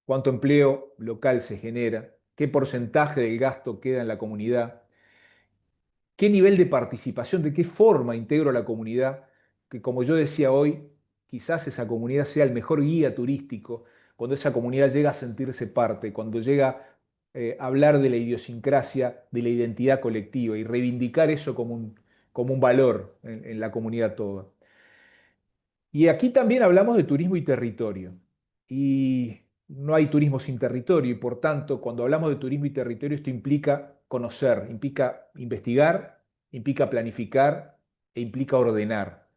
¿Cuánto empleo local se genera? ¿Qué porcentaje del gasto queda en la comunidad? ¿Qué nivel de participación, de qué forma integro a la comunidad? Que como yo decía hoy, quizás esa comunidad sea el mejor guía turístico, cuando esa comunidad llega a sentirse parte, cuando llega a hablar de la idiosincrasia, de la identidad colectiva y reivindicar eso como un valor en la comunidad toda. Y aquí también hablamos de turismo y territorio. Y no hay turismo sin territorio y por tanto, cuando hablamos de turismo y territorio, esto implica conocer, implica investigar, implica planificar e implica ordenar.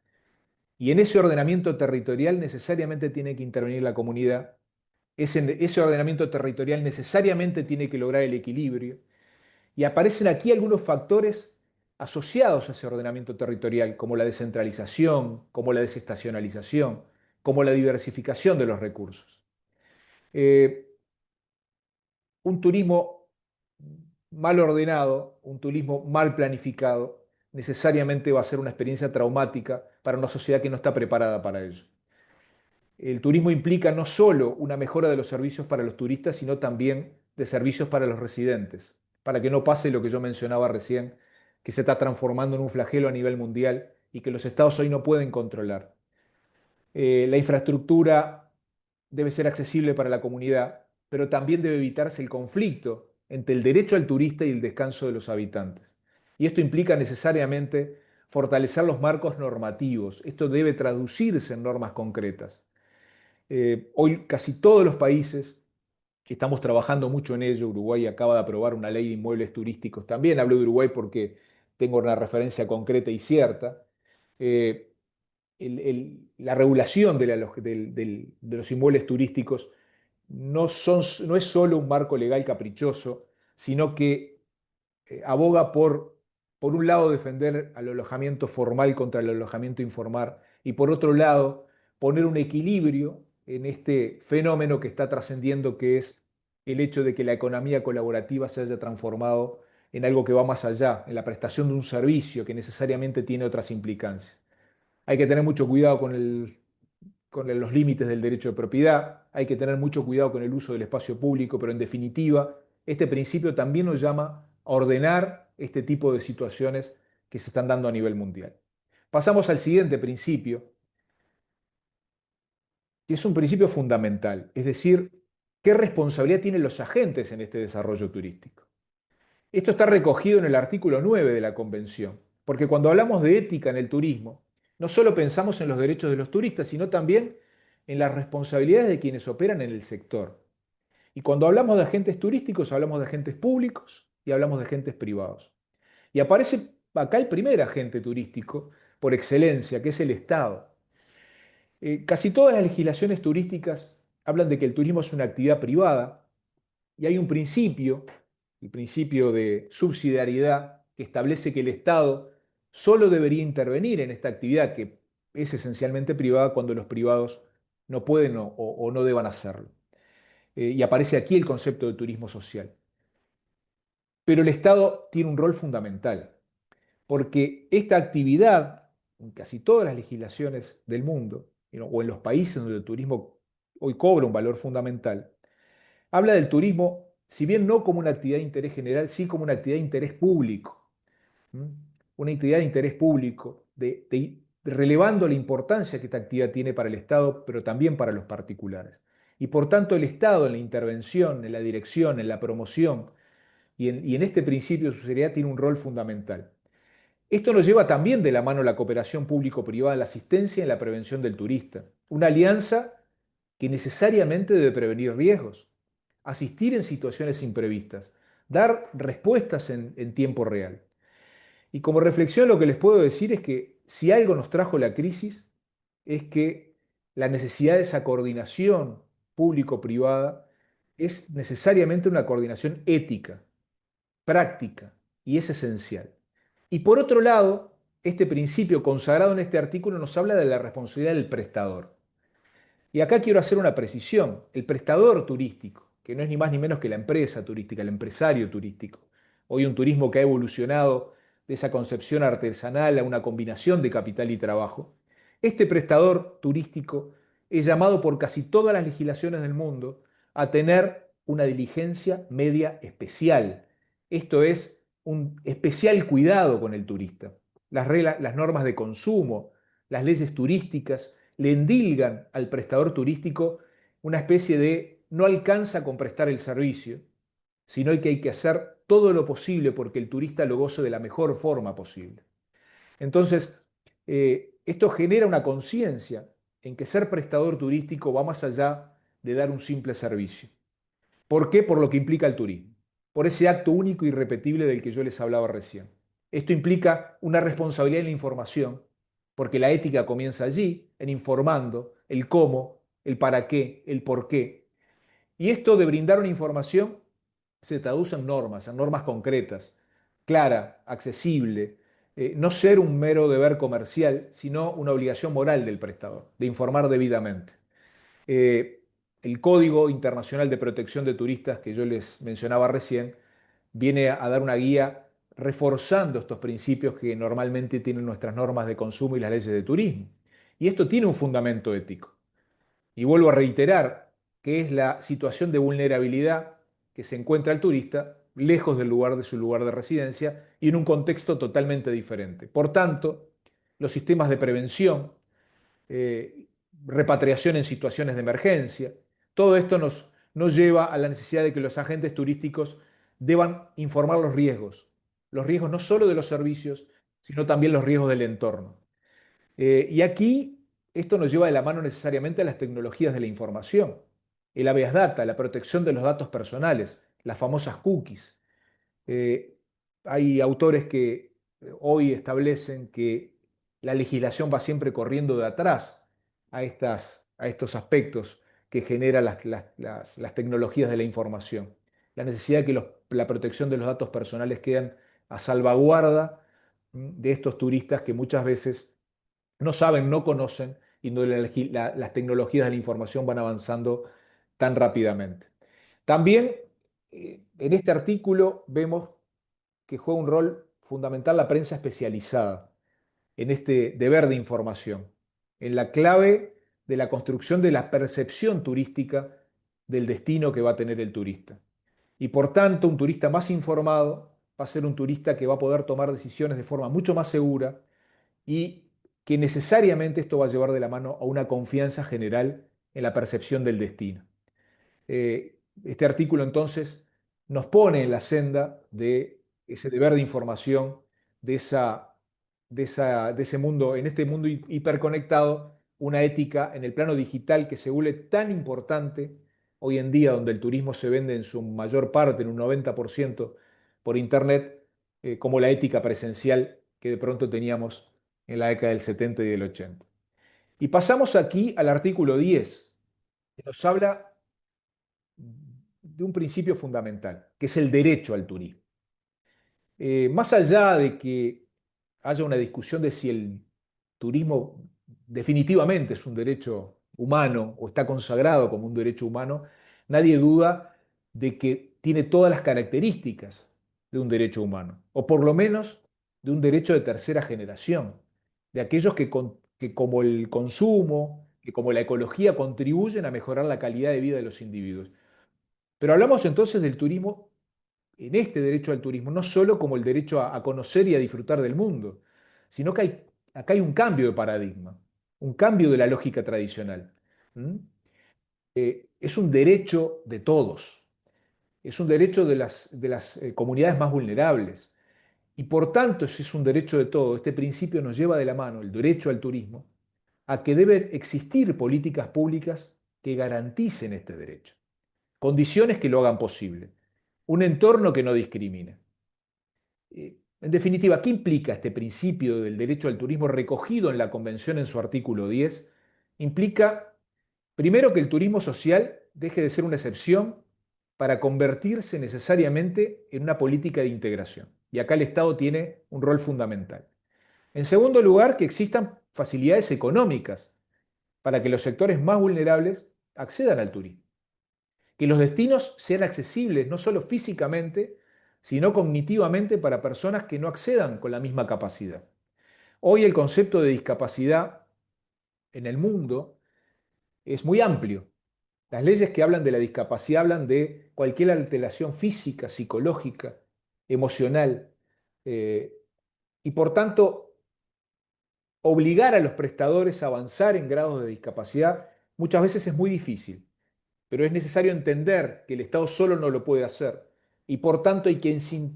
Y en ese ordenamiento territorial necesariamente tiene que intervenir la comunidad. Ese ordenamiento territorial necesariamente tiene que lograr el equilibrio. Y aparecen aquí algunos factores asociados a ese ordenamiento territorial, como la descentralización, como la desestacionalización, como la diversificación de los recursos. Eh, un turismo mal ordenado, un turismo mal planificado, necesariamente va a ser una experiencia traumática para una sociedad que no está preparada para ello. El turismo implica no solo una mejora de los servicios para los turistas, sino también de servicios para los residentes, para que no pase lo que yo mencionaba recién, que se está transformando en un flagelo a nivel mundial y que los estados hoy no pueden controlar. La infraestructura debe ser accesible para la comunidad, pero también debe evitarse el conflicto entre el derecho al turista y el descanso de los habitantes. Y esto implica necesariamente fortalecer los marcos normativos. Esto debe traducirse en normas concretas. Hoy casi todos los países estamos trabajando mucho en ello. Uruguay acaba de aprobar una ley de inmuebles turísticos. También hablo de Uruguay porque tengo una referencia concreta y cierta. Eh, la regulación de los inmuebles turísticos no es solo un marco legal caprichoso, sino que aboga por por un lado, defender al alojamiento formal contra el alojamiento informal y por otro lado, poner un equilibrio en este fenómeno que está trascendiendo, que es el hecho de que la economía colaborativa se haya transformado en algo que va más allá, en la prestación de un servicio que necesariamente tiene otras implicancias. Hay que tener mucho cuidado con los límites del derecho de propiedad, hay que tener mucho cuidado con el uso del espacio público, pero en definitiva, este principio también nos llama a ordenar este tipo de situaciones que se están dando a nivel mundial. Pasamos al siguiente principio, que es un principio fundamental, es decir, qué responsabilidad tienen los agentes en este desarrollo turístico. Esto está recogido en el artículo 9 de la Convención, porque cuando hablamos de ética en el turismo, no solo pensamos en los derechos de los turistas, sino también en las responsabilidades de quienes operan en el sector. Y cuando hablamos de agentes turísticos, hablamos de agentes públicos y hablamos de agentes privados. Y aparece acá el primer agente turístico por excelencia, que es el Estado. Casi todas las legislaciones turísticas hablan de que el turismo es una actividad privada y hay un principio, el principio de subsidiariedad, que establece que el Estado solo debería intervenir en esta actividad que es esencialmente privada cuando los privados no pueden o no deban hacerlo. Y aparece aquí el concepto de turismo social. Pero el Estado tiene un rol fundamental, porque esta actividad, en casi todas las legislaciones del mundo, o en los países donde el turismo hoy cobra un valor fundamental, habla del turismo, si bien no como una actividad de interés general, sí como una actividad de interés público. ¿Mm? Una actividad de interés público, relevando la importancia que esta actividad tiene para el Estado, pero también para los particulares. Y por tanto el Estado en la intervención, en la dirección, en la promoción y en este principio de subsidiariedad tiene un rol fundamental. Esto nos lleva también de la mano a la cooperación público-privada en la asistencia y en la prevención del turista. Una alianza que necesariamente debe prevenir riesgos, asistir en situaciones imprevistas, dar respuestas en tiempo real. Y como reflexión lo que les puedo decir es que si algo nos trajo la crisis es que la necesidad de esa coordinación público-privada es necesariamente una coordinación ética, práctica, y es esencial. Y por otro lado, este principio consagrado en este artículo nos habla de la responsabilidad del prestador. Y acá quiero hacer una precisión. El prestador turístico, que no es ni más ni menos que la empresa turística, el empresario turístico. Hoy un turismo que ha evolucionado de esa concepción artesanal a una combinación de capital y trabajo. Este prestador turístico es llamado por casi todas las legislaciones del mundo a tener una diligencia media especial. Esto es un especial cuidado con el turista. Las reglas, las normas de consumo, las leyes turísticas le endilgan al prestador turístico una especie de no alcanza con prestar el servicio, sino que hay que hacer todo lo posible porque el turista lo goce de la mejor forma posible. Entonces, esto genera una conciencia en que ser prestador turístico va más allá de dar un simple servicio. ¿Por qué? Por lo que implica el turismo, por ese acto único y irrepetible del que yo les hablaba recién. Esto implica una responsabilidad en la información, porque la ética comienza allí, en informando el cómo, el para qué, el por qué. Y esto de brindar una información se traduce en normas concretas, clara, accesible, no ser un mero deber comercial, sino una obligación moral del prestador, de informar debidamente. Eh, el Código Internacional de Protección de Turistas que yo les mencionaba recién viene a dar una guía reforzando estos principios que normalmente tienen nuestras normas de consumo y las leyes de turismo. Y esto tiene un fundamento ético. Y vuelvo a reiterar que es la situación de vulnerabilidad que se encuentra el turista lejos del lugar de su lugar de residencia y en un contexto totalmente diferente. Por tanto, los sistemas de prevención, eh, repatriación en situaciones de emergencia, todo esto nos lleva a la necesidad de que los agentes turísticos deban informar los riesgos no solo de los servicios, sino también los riesgos del entorno. Y aquí esto nos lleva de la mano necesariamente a las tecnologías de la información, el habeas data, la protección de los datos personales, las famosas cookies. Eh, Hay autores que hoy establecen que la legislación va siempre corriendo de atrás a estos aspectos que generan las tecnologías de la información. La necesidad de que la protección de los datos personales queden a salvaguarda de estos turistas que muchas veces no saben, no conocen y no las tecnologías de la información van avanzando tan rápidamente. También en este artículo vemos que juega un rol fundamental la prensa especializada en este deber de información, en la clave de la construcción de la percepción turística del destino que va a tener el turista. Y por tanto, un turista más informado va a ser un turista que va a poder tomar decisiones de forma mucho más segura y que necesariamente esto va a llevar de la mano a una confianza general en la percepción del destino. Este artículo entonces nos pone en la senda de ese deber de información, de ese mundo, en este mundo hiperconectado, una ética en el plano digital que se vuelve tan importante hoy en día, donde el turismo se vende en su mayor parte, en un 90% por Internet, como la ética presencial que de pronto teníamos en la década del 70 y del 80. Y pasamos aquí al artículo 10, que nos habla de un principio fundamental, que es el derecho al turismo. Más allá de que haya una discusión de si el turismo definitivamente es un derecho humano o está consagrado como un derecho humano, nadie duda de que tiene todas las características de un derecho humano, o por lo menos de un derecho de tercera generación, de aquellos que como el consumo, que como la ecología contribuyen a mejorar la calidad de vida de los individuos. Pero hablamos entonces del turismo, en este derecho al turismo, no solo como el derecho a conocer y a disfrutar del mundo, sino que acá hay un cambio de paradigma, un cambio de la lógica tradicional. ¿Mm? Es un derecho de todos, es un derecho de las comunidades más vulnerables. Y por tanto, si es un derecho de todos, este principio nos lleva de la mano, el derecho al turismo, a que deben existir políticas públicas que garanticen este derecho, condiciones que lo hagan posible, un entorno que no discrimine. En definitiva, ¿qué implica este principio del derecho al turismo recogido en la Convención en su artículo 10? Implica, primero, que el turismo social deje de ser una excepción para convertirse necesariamente en una política de integración. Y acá el Estado tiene un rol fundamental. En segundo lugar, que existan facilidades económicas para que los sectores más vulnerables accedan al turismo. Que los destinos sean accesibles no solo físicamente, sino cognitivamente para personas que no accedan con la misma capacidad. Hoy el concepto de discapacidad en el mundo es muy amplio. Las leyes que hablan de la discapacidad hablan de cualquier alteración física, psicológica, emocional, eh, y por tanto obligar a los prestadores a avanzar en grados de discapacidad muchas veces es muy difícil, pero es necesario entender que el Estado solo no lo puede hacer y por tanto hay que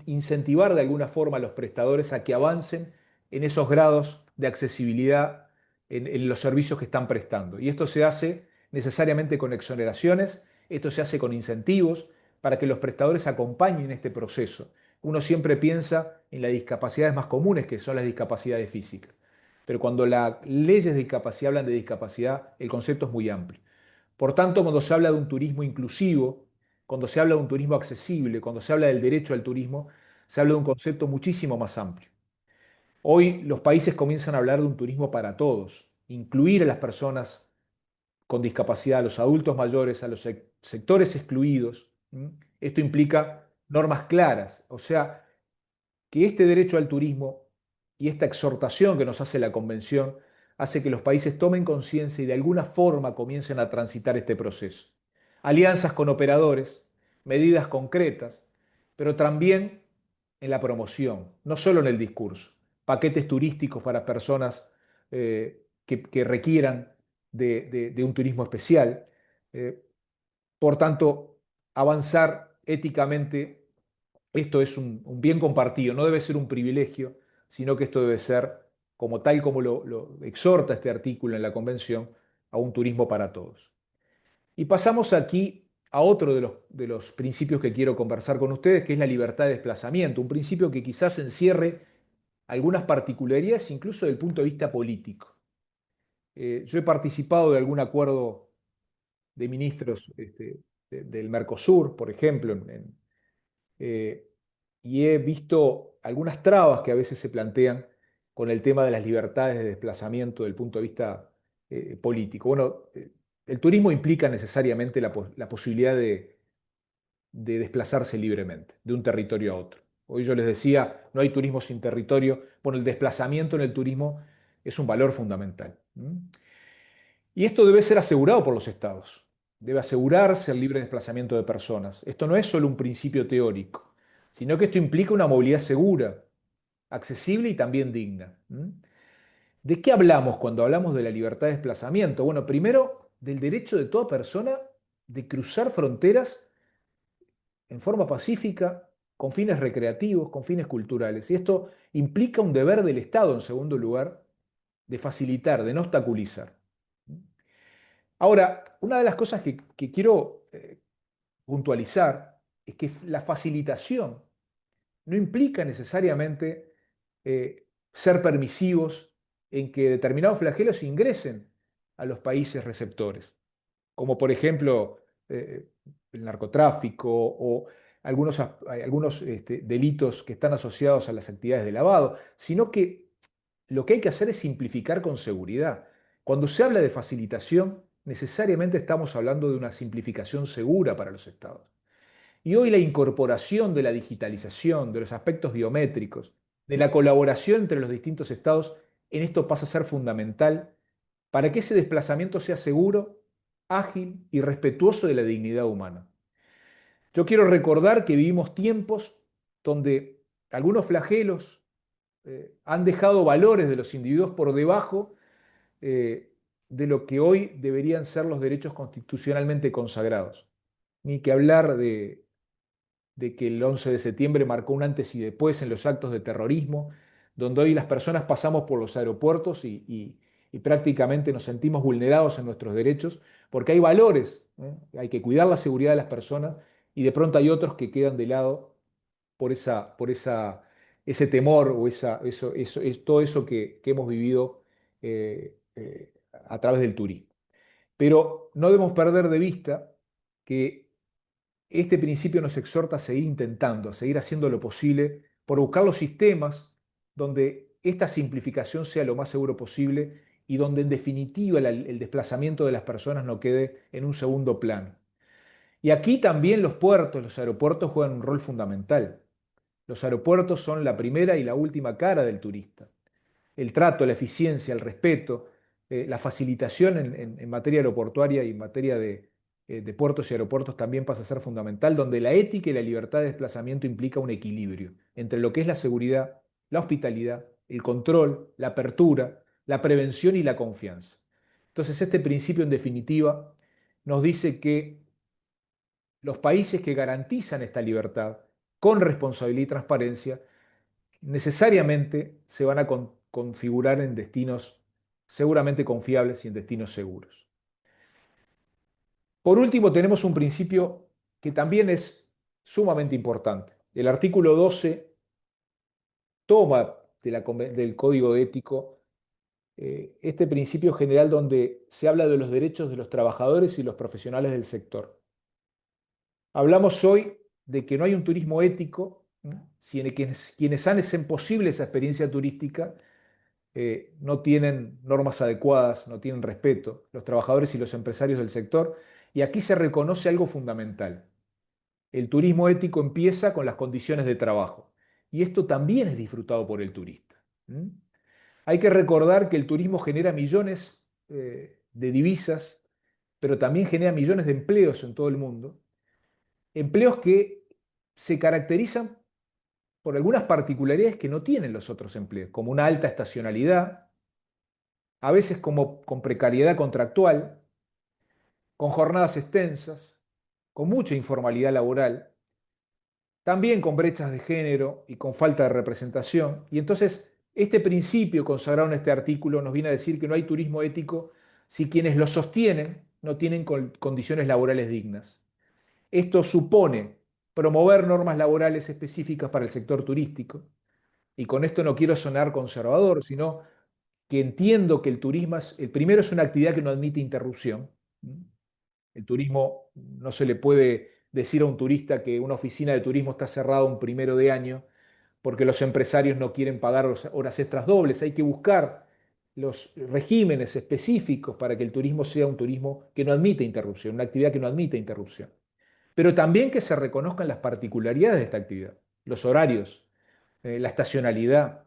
incentivar de alguna forma a los prestadores a que avancen en esos grados de accesibilidad en los servicios que están prestando. Y esto se hace necesariamente con exoneraciones, esto se hace con incentivos para que los prestadores acompañen este proceso. Uno siempre piensa en las discapacidades más comunes, que son las discapacidades físicas. Pero cuando las leyes de discapacidad hablan de discapacidad, el concepto es muy amplio. Por tanto, cuando se habla de un turismo inclusivo, cuando se habla de un turismo accesible, cuando se habla del derecho al turismo, se habla de un concepto muchísimo más amplio. Hoy los países comienzan a hablar de un turismo para todos, incluir a las personas con discapacidad, a los adultos mayores, a los sectores excluidos. Esto implica normas claras, o sea, que este derecho al turismo y esta exhortación que nos hace la Convención hace que los países tomen conciencia y de alguna forma comiencen a transitar este proceso. Alianzas con operadores, medidas concretas, pero también en la promoción, no solo en el discurso. Paquetes turísticos para personas que requieran de un turismo especial. Eh, por tanto, avanzar éticamente, esto es un bien compartido, no debe ser un privilegio, sino que esto debe ser, como tal como lo exhorta este artículo en la Convención, a un turismo para todos. Y pasamos aquí a otro de los principios que quiero conversar con ustedes, que es la libertad de desplazamiento, un principio que quizás encierre algunas particularidades, incluso desde el punto de vista político. Yo he participado de algún acuerdo de ministros del Mercosur, por ejemplo, y he visto algunas trabas que a veces se plantean con el tema de las libertades de desplazamiento desde el punto de vista político. Bueno, el turismo implica necesariamente la posibilidad de desplazarse libremente de un territorio a otro. Hoy yo les decía, no hay turismo sin territorio. Bueno, el desplazamiento en el turismo es un valor fundamental. Y esto debe ser asegurado por los estados. Debe asegurarse el libre desplazamiento de personas. Esto no es solo un principio teórico, sino que esto implica una movilidad segura, accesible y también digna. ¿De qué hablamos cuando hablamos de la libertad de desplazamiento? Bueno, primero, del derecho de toda persona de cruzar fronteras en forma pacífica, con fines recreativos, con fines culturales. Y esto implica un deber del Estado, en segundo lugar, de facilitar, de no obstaculizar. Ahora, una de las cosas que quiero puntualizar es que la facilitación no implica necesariamente ser permisivos en que determinados flagelos ingresen a los países receptores, como por ejemplo el narcotráfico o algunos delitos que están asociados a las actividades de lavado, sino que lo que hay que hacer es simplificar con seguridad. Cuando se habla de facilitación, necesariamente estamos hablando de una simplificación segura para los estados. Y hoy la incorporación de la digitalización, de los aspectos biométricos, de la colaboración entre los distintos estados, en esto pasa a ser fundamental para que ese desplazamiento sea seguro, ágil y respetuoso de la dignidad humana. Yo quiero recordar que vivimos tiempos donde algunos flagelos han dejado valores de los individuos por debajo de lo que hoy deberían ser los derechos constitucionalmente consagrados. Ni que hablar de que el 11 de septiembre marcó un antes y después en los actos de terrorismo, donde hoy las personas pasamos por los aeropuertos y prácticamente nos sentimos vulnerados en nuestros derechos, porque hay valores, hay que cuidar la seguridad de las personas y de pronto hay otros que quedan de lado ese temor o todo eso que hemos vivido a través del turismo. Pero no debemos perder de vista que este principio nos exhorta a seguir intentando, a seguir haciendo lo posible por buscar los sistemas donde esta simplificación sea lo más seguro posible y donde en definitiva el desplazamiento de las personas no quede en un segundo plano. Y aquí también los puertos, los aeropuertos juegan un rol fundamental. Los aeropuertos son la primera y la última cara del turista. El trato, la eficiencia, el respeto, la facilitación en materia aeroportuaria y en materia de puertos y aeropuertos también pasa a ser fundamental, donde la ética y la libertad de desplazamiento implica un equilibrio entre lo que es la seguridad, la hospitalidad, el control, la apertura, la prevención y la confianza. Entonces, este principio, en definitiva, nos dice que los países que garantizan esta libertad con responsabilidad y transparencia necesariamente se van a configurar en destinos seguramente confiables y en destinos seguros. Por último, tenemos un principio que también es sumamente importante. El artículo 12 toma del Código Ético este principio general donde se habla de los derechos de los trabajadores y los profesionales del sector. Hablamos hoy de que no hay un turismo ético, si quienes hacen posible esa experiencia turística no tienen normas adecuadas, no tienen respeto, los trabajadores y los empresarios del sector. Y aquí se reconoce algo fundamental. El turismo ético empieza con las condiciones de trabajo. Y esto también es disfrutado por el turista. Hay que recordar que el turismo genera millones de divisas, pero también genera millones de empleos en todo el mundo. Empleos que se caracterizan por algunas particularidades que no tienen los otros empleos, como una alta estacionalidad, a veces con precariedad contractual, con jornadas extensas, con mucha informalidad laboral, también con brechas de género y con falta de representación. Y entonces este principio consagrado en este artículo nos viene a decir que no hay turismo ético si quienes lo sostienen no tienen condiciones laborales dignas. Esto supone promover normas laborales específicas para el sector turístico. Y con esto no quiero sonar conservador, sino que entiendo que el turismo el primero es una actividad que no admite interrupción. El turismo no se le puede decir a un turista que una oficina de turismo está cerrada un 1 de año porque los empresarios no quieren pagar horas extras dobles. Hay que buscar los regímenes específicos para que el turismo sea un turismo que no admite interrupción, una actividad que no admite interrupción. Pero también que se reconozcan las particularidades de esta actividad, los horarios, la estacionalidad,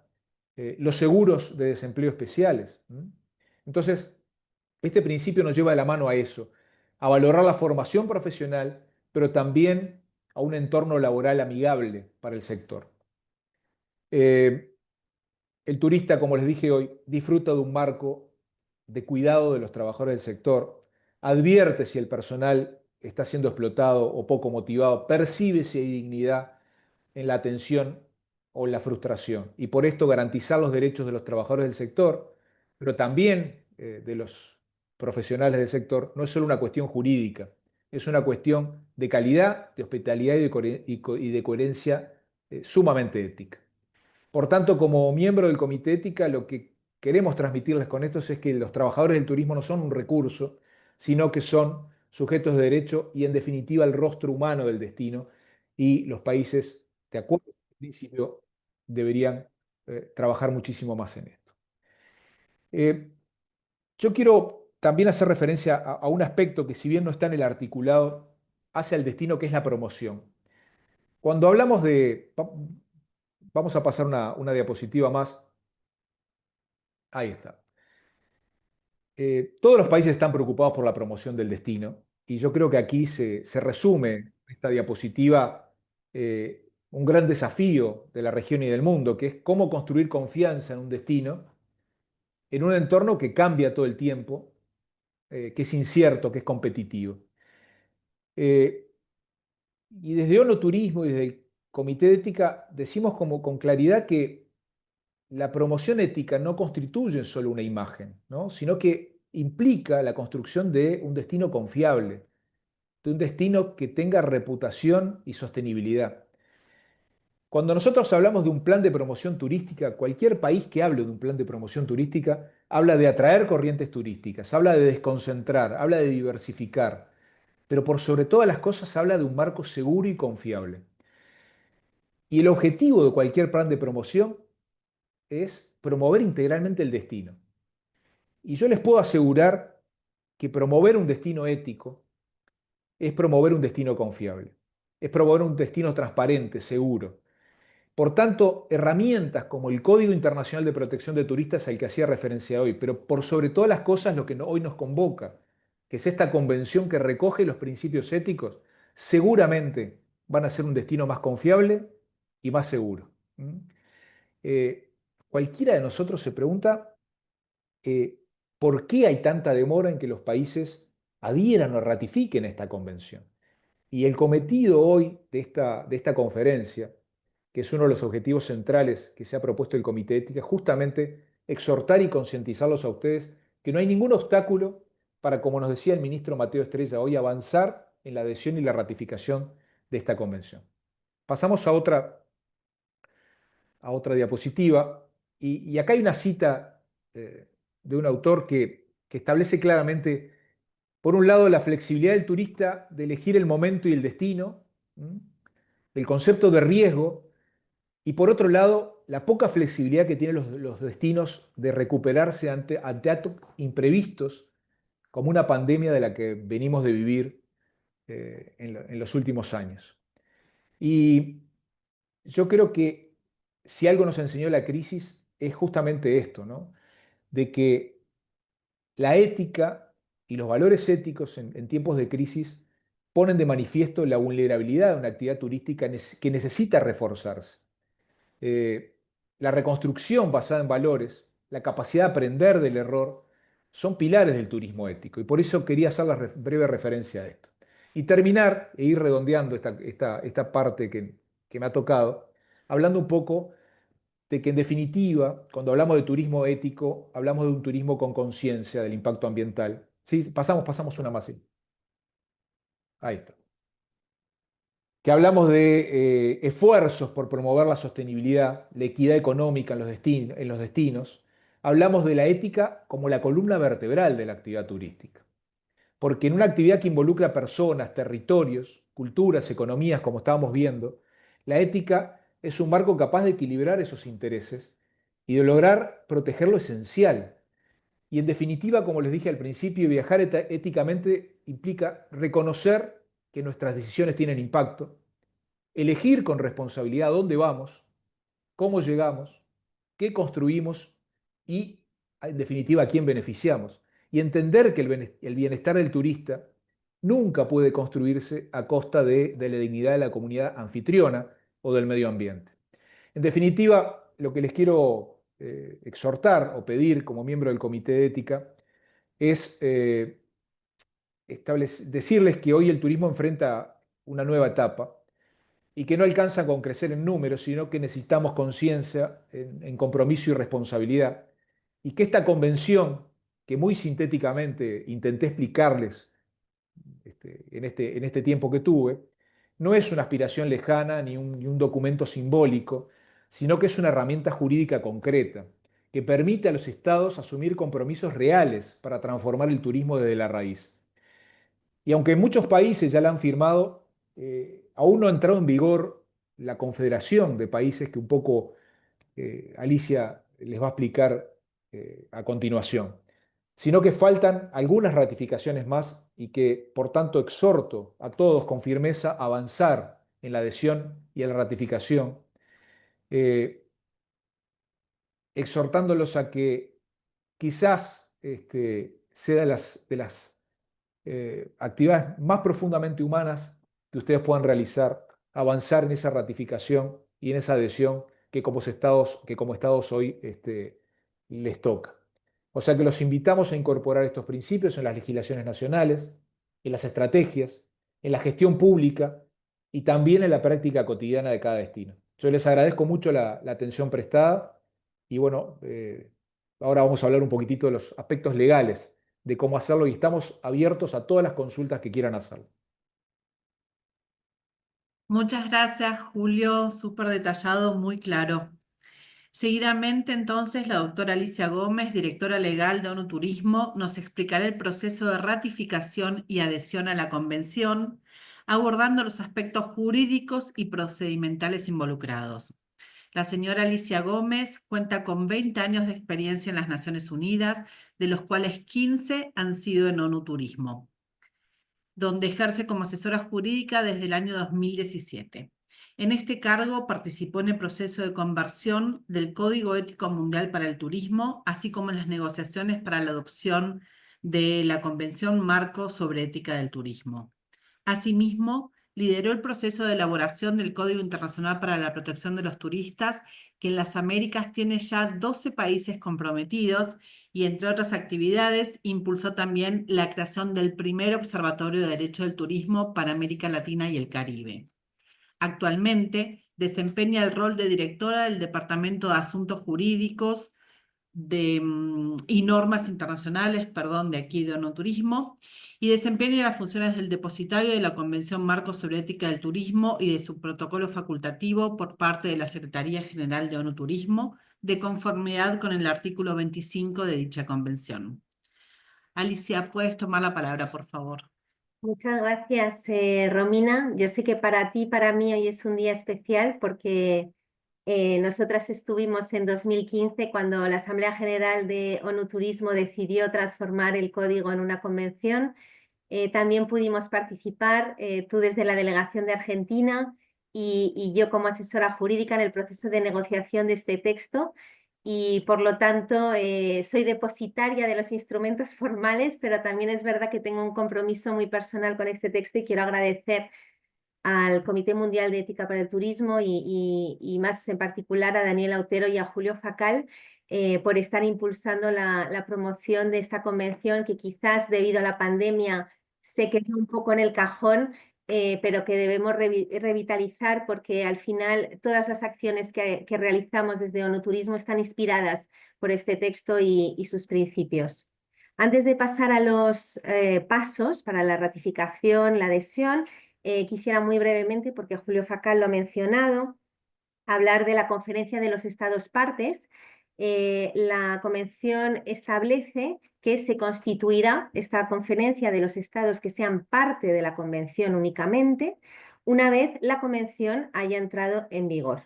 los seguros de desempleo especiales. Entonces, este principio nos lleva de la mano a eso, a valorar la formación profesional, pero también a un entorno laboral amigable para el sector. El turista, como les dije hoy, disfruta de un marco de cuidado de los trabajadores del sector, advierte si el personal está siendo explotado o poco motivado, percibe si hay dignidad en la atención o en la frustración. Y por esto garantizar los derechos de los trabajadores del sector, pero también de los profesionales del sector, no es solo una cuestión jurídica, es una cuestión de calidad, de hospitalidad y de coherencia sumamente ética. Por tanto, como miembro del Comité de Ética, lo que queremos transmitirles con esto es que los trabajadores del turismo no son un recurso, sino que son sujetos de derecho y, en definitiva, el rostro humano del destino. Y los países, de acuerdo con el principio, deberían trabajar muchísimo más en esto. Yo quiero también hacer referencia a un aspecto que, si bien no está en el articulado, hace al destino, que es la promoción. Cuando hablamos de... Vamos a pasar una diapositiva más. Ahí está. Todos los países están preocupados por la promoción del destino y yo creo que aquí se resume en esta diapositiva un gran desafío de la región y del mundo, que es cómo construir confianza en un destino, en un entorno que cambia todo el tiempo, que es incierto, que es competitivo. Eh, y desde ONU Turismo y desde el Comité de Ética decimos como con claridad que la promoción ética no constituye solo una imagen, ¿no? Sino que implica la construcción de un destino confiable, de un destino que tenga reputación y sostenibilidad. Cuando nosotros hablamos de un plan de promoción turística, cualquier país que hable de un plan de promoción turística habla de atraer corrientes turísticas, habla de desconcentrar, habla de diversificar, pero por sobre todas las cosas habla de un marco seguro y confiable. Y el objetivo de cualquier plan de promoción es promover integralmente el destino. Y yo les puedo asegurar que promover un destino ético es promover un destino confiable, es promover un destino transparente, seguro. Por tanto, herramientas como el Código Internacional de Protección de Turistas al que hacía referencia hoy, pero por sobre todas las cosas lo que hoy nos convoca, que es esta convención que recoge los principios éticos, seguramente van a ser un destino más confiable y más seguro. Eh, Cualquiera de nosotros se pregunta eh, por qué hay tanta demora en que los países adhieran o ratifiquen esta convención. Y el cometido hoy de esta conferencia, que es uno de los objetivos centrales que se ha propuesto el Comité de Ética, justamente exhortar y concientizarlos a ustedes que no hay ningún obstáculo para, como nos decía el ministro Mateo Estrella hoy, avanzar en la adhesión y la ratificación de esta convención. Pasamos a otra diapositiva, y acá hay una cita de un autor que establece claramente, por un lado, la flexibilidad del turista de elegir el momento y el destino, el concepto de riesgo, y por otro lado, la poca flexibilidad que tienen los destinos de recuperarse ante actos imprevistos, como una pandemia de la que venimos de vivir en los últimos años. Y yo creo que si algo nos enseñó la crisis es justamente esto, ¿no? De que la ética y los valores éticos en tiempos de crisis ponen de manifiesto la vulnerabilidad de una actividad turística que necesita reforzarse. Eh, la reconstrucción basada en valores, la capacidad de aprender del error, son pilares del turismo ético. Y por eso quería hacer la breve referencia a esto. Y terminar e ir redondeando esta parte que me ha tocado, hablando un poco de que, en definitiva, cuando hablamos de turismo ético, hablamos de un turismo con conciencia del impacto ambiental. Sí, pasamos una más. Sí. Ahí está. Que hablamos de esfuerzos por promover la sostenibilidad, la equidad económica en los destinos. Hablamos de la ética como la columna vertebral de la actividad turística. Porque en una actividad que involucra personas, territorios, culturas, economías, como estábamos viendo, la ética es un marco capaz de equilibrar esos intereses y de lograr proteger lo esencial. Y en definitiva, como les dije al principio, viajar éticamente implica reconocer que nuestras decisiones tienen impacto, elegir con responsabilidad dónde vamos, cómo llegamos, qué construimos y, en definitiva, a quién beneficiamos. Y entender que el bienestar del turista nunca puede construirse a costa de la dignidad de la comunidad anfitriona o del medio ambiente. En definitiva, lo que les quiero exhortar o pedir como miembro del Comité de Ética es decirles que hoy el turismo enfrenta una nueva etapa y que no alcanza con crecer en números, sino que necesitamos conciencia en compromiso y responsabilidad, y que esta convención, que muy sintéticamente intenté explicarles en este tiempo que tuve, no es una aspiración lejana ni un documento simbólico, sino que es una herramienta jurídica concreta que permite a los estados asumir compromisos reales para transformar el turismo desde la raíz. Y aunque muchos países ya la han firmado, aún no ha entrado en vigor la confederación de países que un poco Alicia les va a explicar a continuación, sino que faltan algunas ratificaciones más y que, por tanto, exhorto a todos con firmeza a avanzar en la adhesión y en la ratificación, exhortándolos a que quizás sea de las actividades más profundamente humanas que ustedes puedan realizar, avanzar en esa ratificación y en esa adhesión que como estados hoy les toca. O sea que los invitamos a incorporar estos principios en las legislaciones nacionales, en las estrategias, en la gestión pública y también en la práctica cotidiana de cada destino. Yo les agradezco mucho la atención prestada y bueno, ahora vamos a hablar un poquitito de los aspectos legales de cómo hacerlo y estamos abiertos a todas las consultas que quieran hacerlo. Muchas gracias, Julio, súper detallado, muy claro. Seguidamente, entonces, la doctora Alicia Gómez, directora legal de ONU Turismo, nos explicará el proceso de ratificación y adhesión a la convención, abordando los aspectos jurídicos y procedimentales involucrados. La señora Alicia Gómez cuenta con 20 años de experiencia en las Naciones Unidas, de los cuales 15 han sido en ONU Turismo, donde ejerce como asesora jurídica desde el año 2017. En este cargo participó en el proceso de conversión del Código Ético Mundial para el Turismo, así como en las negociaciones para la adopción de la Convención Marco sobre Ética del Turismo. Asimismo, lideró el proceso de elaboración del Código Internacional para la Protección de los Turistas, que en las Américas tiene ya 12 países comprometidos, y entre otras actividades impulsó también la creación del primer Observatorio de Derecho del Turismo para América Latina y el Caribe. Actualmente desempeña el rol de directora del Departamento de Asuntos Jurídicos y Normas Internacionales, de aquí de ONU Turismo, y desempeña las funciones del depositario de la Convención Marco sobre Ética del Turismo y de su protocolo facultativo por parte de la Secretaría General de ONU Turismo, de conformidad con el artículo 25 de dicha convención. Alicia, puedes tomar la palabra, por favor. Muchas gracias, Romina. Yo sé que para ti, para mí, hoy es un día especial porque nosotras estuvimos en 2015 cuando la Asamblea General de ONU Turismo decidió transformar el código en una convención. También pudimos participar, tú desde la delegación de Argentina y yo como asesora jurídica en el proceso de negociación de este texto. Y por lo tanto soy depositaria de los instrumentos formales, pero también es verdad que tengo un compromiso muy personal con este texto y quiero agradecer al Comité Mundial de Ética para el Turismo y más en particular a Daniela Otero y a Julio Facal por estar impulsando la promoción de esta convención que quizás debido a la pandemia se quedó un poco en el cajón, pero que debemos revitalizar porque al final todas las acciones que realizamos desde ONU Turismo están inspiradas por este texto y sus principios. Antes de pasar a los pasos para la ratificación, la adhesión, quisiera muy brevemente, porque Julio Facal lo ha mencionado, hablar de la Conferencia de los Estados Partes. La Convención establece que se constituirá esta Conferencia de los Estados que sean parte de la Convención únicamente una vez la Convención haya entrado en vigor.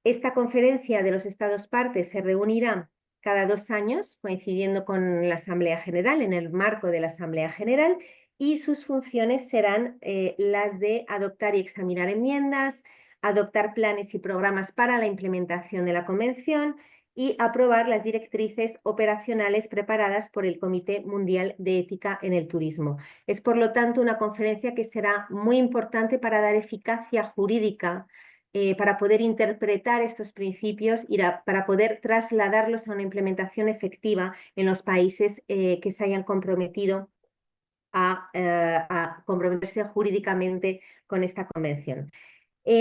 Esta conferencia de los Estados partes se reunirá cada 2 años, coincidiendo con la Asamblea General, en el marco de la Asamblea General, y sus funciones serán las de adoptar y examinar enmiendas, adoptar planes y programas para la implementación de la Convención y aprobar las directrices operacionales preparadas por el Comité Mundial de Ética en el Turismo. Es, por lo tanto, una conferencia que será muy importante para dar eficacia jurídica, para poder interpretar estos principios y para poder trasladarlos a una implementación efectiva en los países que se hayan comprometido a comprometerse jurídicamente con esta convención.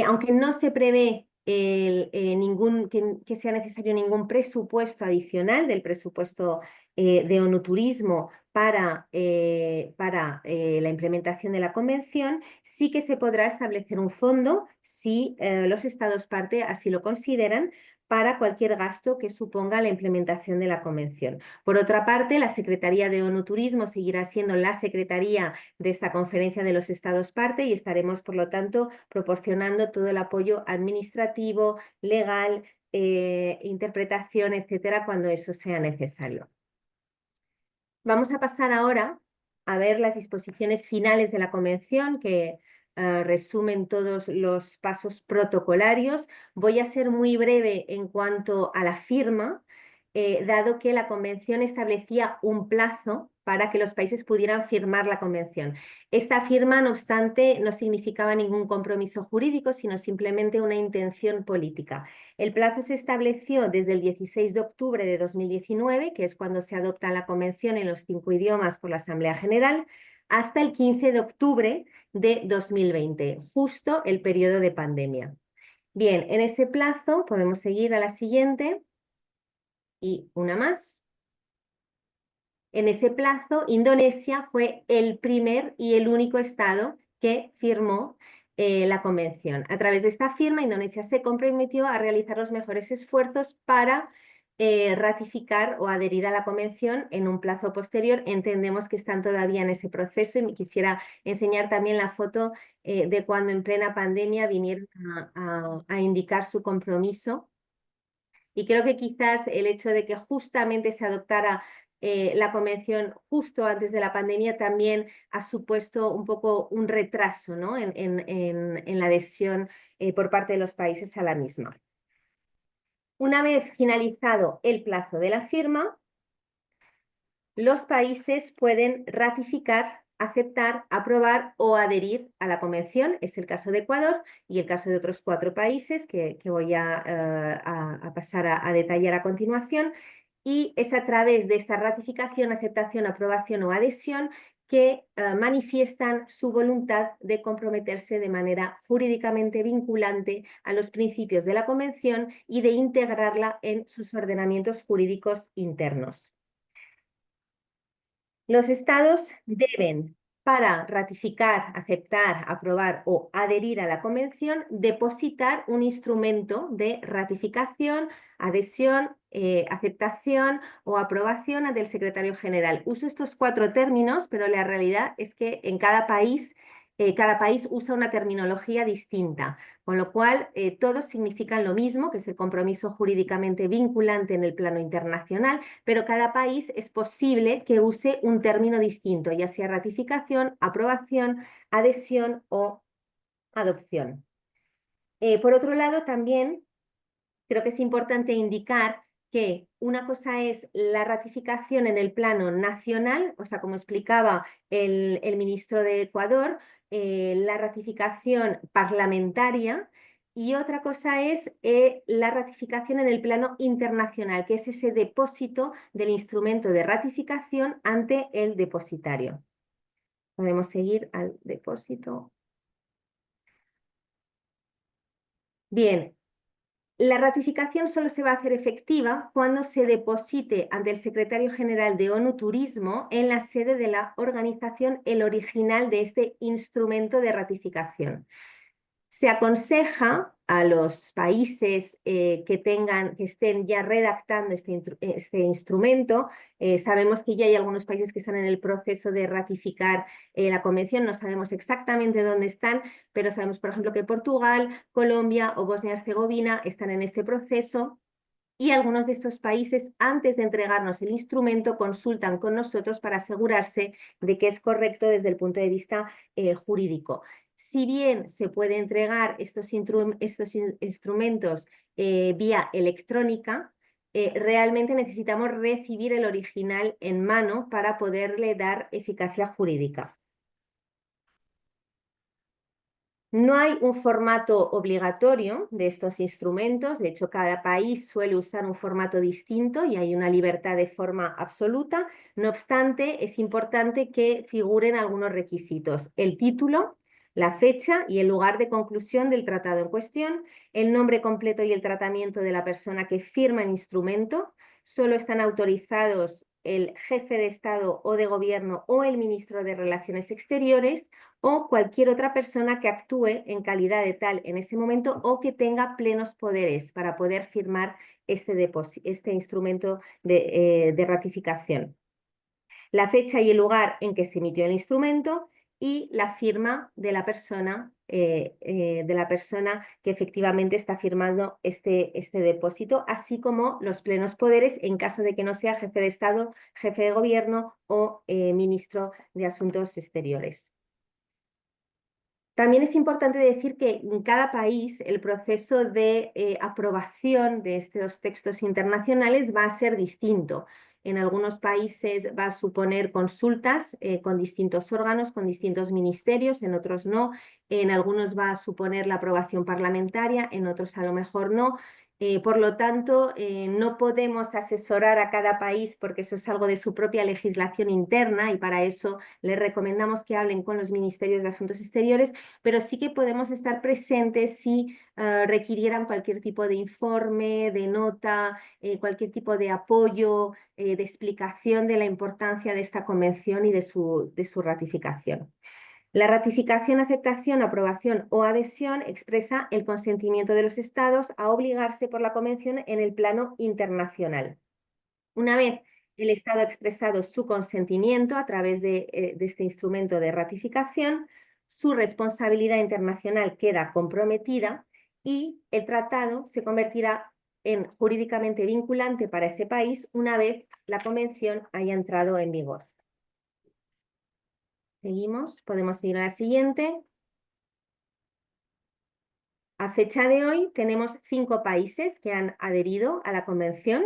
Aunque no se prevé que sea necesario ningún presupuesto adicional del presupuesto de ONU Turismo para la implementación de la convención, sí que se podrá establecer un fondo si los Estados parte así lo consideran, para cualquier gasto que suponga la implementación de la convención. Por otra parte, la Secretaría de ONU Turismo seguirá siendo la secretaría de esta conferencia de los Estados parte y estaremos, por lo tanto, proporcionando todo el apoyo administrativo, legal, interpretación, etcétera, cuando eso sea necesario. Vamos a pasar ahora a ver las disposiciones finales de la convención que resumen todos los pasos protocolarios. Voy a ser muy breve en cuanto a la firma, dado que la convención establecía un plazo para que los países pudieran firmar la convención. Esta firma, no obstante, no significaba ningún compromiso jurídico, sino simplemente una intención política. El plazo se estableció desde el 16 de octubre de 2019, que es cuando se adopta la convención en los 5 idiomas por la Asamblea General, hasta el 15 de octubre de 2020, justo el periodo de pandemia. Bien, en ese plazo podemos seguir a la siguiente y una más. En ese plazo, Indonesia fue el primer y el único estado que firmó la convención. A través de esta firma, Indonesia se comprometió a realizar los mejores esfuerzos para ratificar o adherir a la convención en un plazo posterior. Entendemos que están todavía en ese proceso y me quisiera enseñar también la foto de cuando en plena pandemia vinieron a indicar su compromiso. Y creo que quizás el hecho de que justamente se adoptara la convención justo antes de la pandemia también ha supuesto un poco un retraso, ¿no? en la adhesión por parte de los países a la misma. Una vez finalizado el plazo de la firma, los países pueden ratificar, aceptar, aprobar o adherir a la convención. Es el caso de Ecuador y el caso de otros 4 países que voy a pasar a detallar a continuación. Y es a través de esta ratificación, aceptación, aprobación o adhesión que manifiestan su voluntad de comprometerse de manera jurídicamente vinculante a los principios de la Convención y de integrarla en sus ordenamientos jurídicos internos. Los estados deben, para ratificar, aceptar, aprobar o adherir a la convención, depositar un instrumento de ratificación, adhesión, aceptación o aprobación ante el secretario general. Uso estos 4 términos, pero la realidad es que en cada país usa una terminología distinta, con lo cual todos significan lo mismo, que es el compromiso jurídicamente vinculante en el plano internacional, pero cada país es posible que use un término distinto, ya sea ratificación, aprobación, adhesión o adopción. Por otro lado, también creo que es importante indicar que una cosa es la ratificación en el plano nacional, o sea, como explicaba el ministro de Ecuador, la ratificación parlamentaria, y otra cosa es la ratificación en el plano internacional, que es ese depósito del instrumento de ratificación ante el depositario. Podemos seguir al depósito. Bien. La ratificación solo se va a hacer efectiva cuando se deposite ante el secretario general de ONU Turismo en la sede de la organización el original de este instrumento de ratificación. Se aconseja a los países que estén ya redactando este instrumento. Sabemos que ya hay algunos países que están en el proceso de ratificar la convención, no sabemos exactamente dónde están, pero sabemos, por ejemplo, que Portugal, Colombia o Bosnia y Herzegovina están en este proceso. Y algunos de estos países, antes de entregarnos el instrumento, consultan con nosotros para asegurarse de que es correcto desde el punto de vista jurídico. Si bien se puede entregar estos instrumentos vía electrónica, realmente necesitamos recibir el original en mano para poderle dar eficacia jurídica. No hay un formato obligatorio de estos instrumentos, de hecho cada país suele usar un formato distinto y hay una libertad de forma absoluta. No obstante, es importante que figuren algunos requisitos: el título, la fecha y el lugar de conclusión del tratado en cuestión, el nombre completo y el tratamiento de la persona que firma el instrumento. Solo están autorizados el jefe de Estado o de Gobierno o el ministro de Relaciones Exteriores o cualquier otra persona que actúe en calidad de tal en ese momento o que tenga plenos poderes para poder firmar este instrumento de ratificación. La fecha y el lugar en que se emitió el instrumento y la firma de la persona que efectivamente está firmando este depósito, así como los plenos poderes en caso de que no sea jefe de Estado, jefe de Gobierno o ministro de Asuntos Exteriores. También es importante decir que en cada país el proceso de aprobación de estos textos internacionales va a ser distinto. En algunos países va a suponer consultas con distintos órganos, con distintos ministerios, en otros no. En algunos va a suponer la aprobación parlamentaria, en otros a lo mejor no. Por lo tanto, no podemos asesorar a cada país porque eso es algo de su propia legislación interna y para eso les recomendamos que hablen con los ministerios de Asuntos Exteriores, pero sí que podemos estar presentes si requirieran cualquier tipo de informe, de nota, cualquier tipo de apoyo, de explicación de la importancia de esta convención y de su ratificación. La ratificación, aceptación, aprobación o adhesión expresa el consentimiento de los Estados a obligarse por la Convención en el plano internacional. Una vez el Estado ha expresado su consentimiento a través de este instrumento de ratificación, su responsabilidad internacional queda comprometida y el tratado se convertirá en jurídicamente vinculante para ese país una vez la Convención haya entrado en vigor. Seguimos, podemos seguir a la siguiente. A fecha de hoy tenemos 5 países que han adherido a la Convención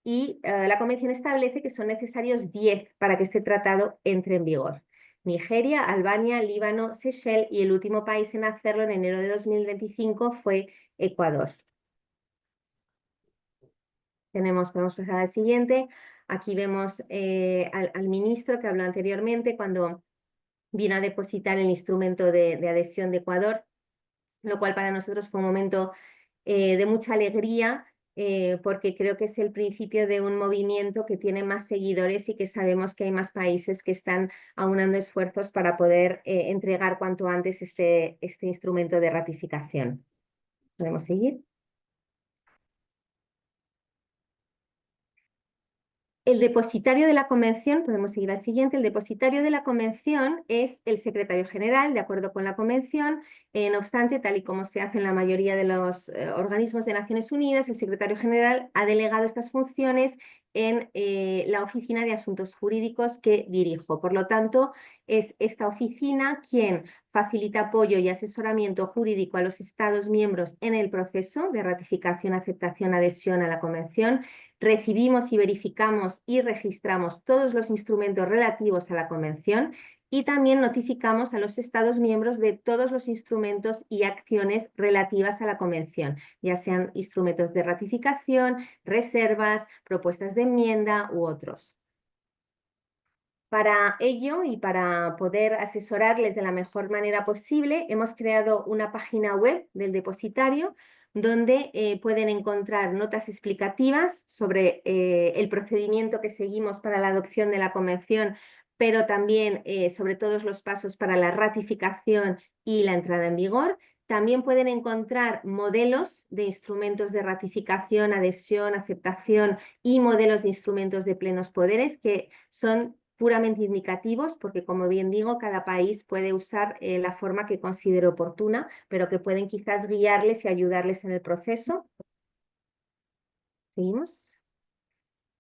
y la Convención establece que son necesarios 10 para que este tratado entre en vigor. Nigeria, Albania, Líbano, Seychelles y el último país en hacerlo en enero de 2025 fue Ecuador. Podemos pasar al siguiente. Aquí vemos al ministro que habló anteriormente cuando vino a depositar el instrumento de adhesión de Ecuador, lo cual para nosotros fue un momento de mucha alegría, porque creo que es el principio de un movimiento que tiene más seguidores y que sabemos que hay más países que están aunando esfuerzos para poder entregar cuanto antes este instrumento de ratificación. ¿Podemos seguir? El depositario de la Convención, podemos seguir al siguiente, el depositario de la Convención es el secretario general, de acuerdo con la Convención. No obstante, tal y como se hace en la mayoría de los organismos de Naciones Unidas, el secretario general ha delegado estas funciones en la Oficina de Asuntos Jurídicos que dirijo. Por lo tanto, es esta oficina quien facilita apoyo y asesoramiento jurídico a los Estados miembros en el proceso de ratificación, aceptación, adhesión a la Convención. Recibimos y verificamos y registramos todos los instrumentos relativos a la Convención y también notificamos a los Estados miembros de todos los instrumentos y acciones relativas a la Convención, ya sean instrumentos de ratificación, reservas, propuestas de enmienda u otros. Para ello y para poder asesorarles de la mejor manera posible, hemos creado una página web del depositario donde pueden encontrar notas explicativas sobre el procedimiento que seguimos para la adopción de la Convención, pero también sobre todos los pasos para la ratificación y la entrada en vigor. también pueden encontrar modelos de instrumentos de ratificación, adhesión, aceptación y modelos de instrumentos de plenos poderes que son puramente indicativos porque, como bien digo, cada país puede usar la forma que considere oportuna, pero que pueden quizás guiarles y ayudarles en el proceso. Seguimos.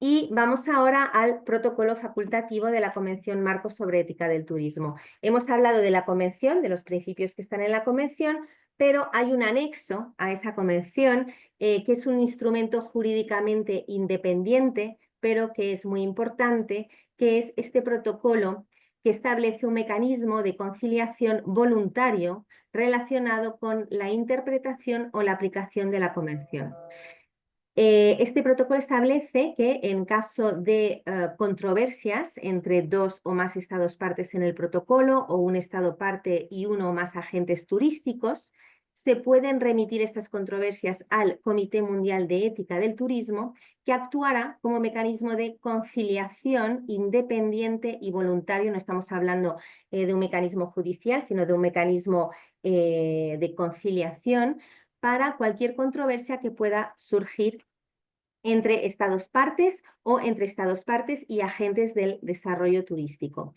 Y vamos ahora al protocolo facultativo de la Convención Marco sobre Ética del Turismo. Hemos hablado de la convención, de los principios que están en la convención, pero hay un anexo a esa convención que es un instrumento jurídicamente independiente, pero que es muy importante, que es este protocolo que establece un mecanismo de conciliación voluntario relacionado con la interpretación o la aplicación de la convención. Este protocolo establece que en caso de controversias entre dos o más estados partes en el protocolo o un estado parte y uno o más agentes turísticos, se pueden remitir estas controversias al Comité Mundial de Ética del Turismo, que actuará como mecanismo de conciliación independiente y voluntario. No estamos hablando de un mecanismo judicial, sino de un mecanismo de conciliación para cualquier controversia que pueda surgir entre estados partes o entre estados partes y agentes del desarrollo turístico.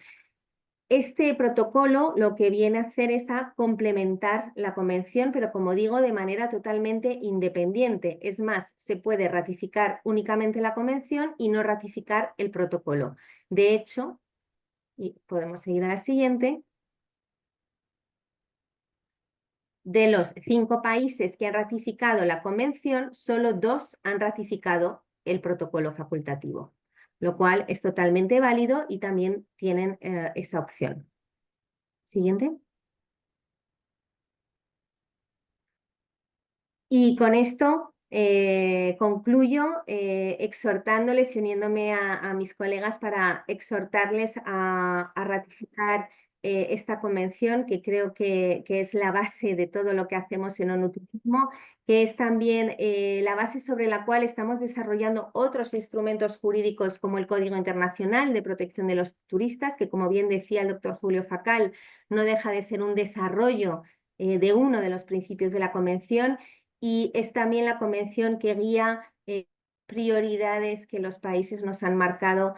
Este protocolo lo que viene a hacer es a complementar la convención, pero como digo, de manera totalmente independiente. Es más, se puede ratificar únicamente la convención y no ratificar el protocolo. De hecho, y podemos seguir a la siguiente. De los 5 países que han ratificado la convención, solo 2 han ratificado el protocolo facultativo, lo cual es totalmente válido y también tienen esa opción. Siguiente. Y con esto concluyo exhortándoles y uniéndome a mis colegas para exhortarles a ratificar esta convención, que creo que es la base de todo lo que hacemos en ONU Turismo, que es también la base sobre la cual estamos desarrollando otros instrumentos jurídicos como el Código Internacional de Protección de los Turistas, que, como bien decía el doctor Julio Facal, no deja de ser un desarrollo de uno de los principios de la convención, y es también la convención que guía prioridades que los países nos han marcado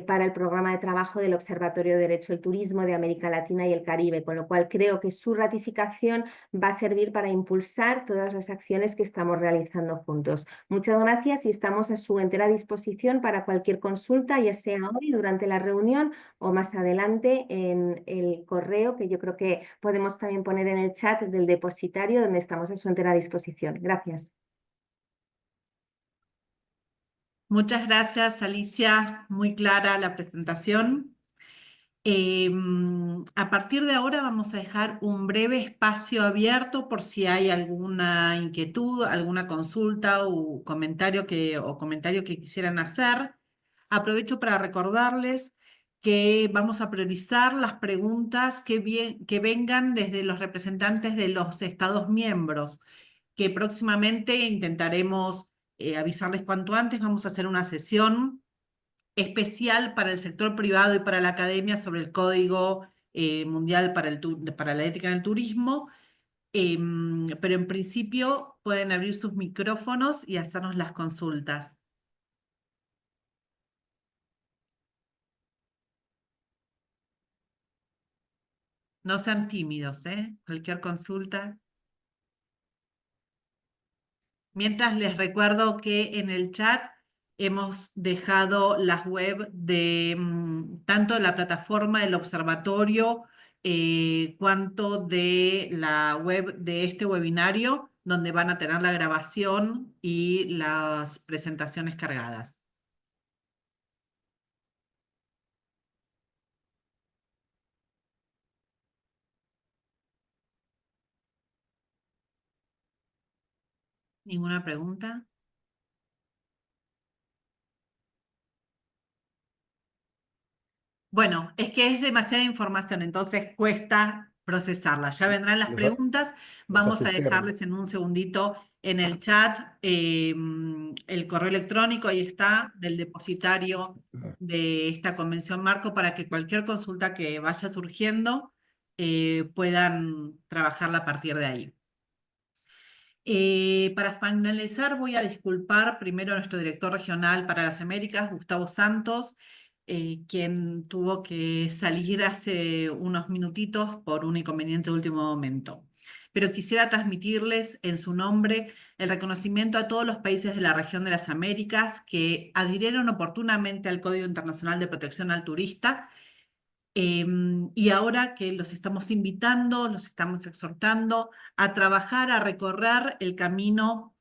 para el programa de trabajo del Observatorio de Derecho del Turismo de América Latina y el Caribe, con lo cual creo que su ratificación va a servir para impulsar todas las acciones que estamos realizando juntos. Muchas gracias y estamos a su entera disposición para cualquier consulta, ya sea hoy durante la reunión o más adelante en el correo, que yo creo que podemos también poner en el chat del depositario, donde estamos a su entera disposición. Gracias. Muchas gracias, Alicia. Muy clara la presentación. A partir de ahora vamos a dejar un breve espacio abierto por si hay alguna inquietud, alguna consulta o comentario que quisieran hacer. Aprovecho para recordarles que vamos a priorizar las preguntas que vengan desde los representantes de los Estados miembros, que próximamente intentaremos avisarles cuanto antes. Vamos a hacer una sesión especial para el sector privado y para la academia sobre el Código Mundial para la Ética en el Turismo, pero en principio pueden abrir sus micrófonos y hacernos las consultas. No sean tímidos, ¿eh? Cualquier consulta. Mientras les recuerdo que en el chat hemos dejado las web de tanto de la plataforma del observatorio cuanto de la web de este webinario, donde van a tener la grabación y las presentaciones cargadas. ¿Ninguna pregunta? Bueno, es que es demasiada información, entonces cuesta procesarla. Ya vendrán las preguntas. Vamos a dejarles en un segundito en el chat el correo electrónico, ahí está, del depositario de esta convención marco, para que cualquier consulta que vaya surgiendo puedan trabajarla a partir de ahí. Para finalizar, voy a disculpar primero a nuestro director regional para las Américas, Gustavo Santos, quien tuvo que salir hace unos minutitos por un inconveniente de último momento. Pero quisiera transmitirles en su nombre el reconocimiento a todos los países de la región de las Américas que adhirieron oportunamente al Código Internacional de Protección al Turista. Y ahora que los estamos invitando, los estamos exhortando a trabajar, a recorrer el camino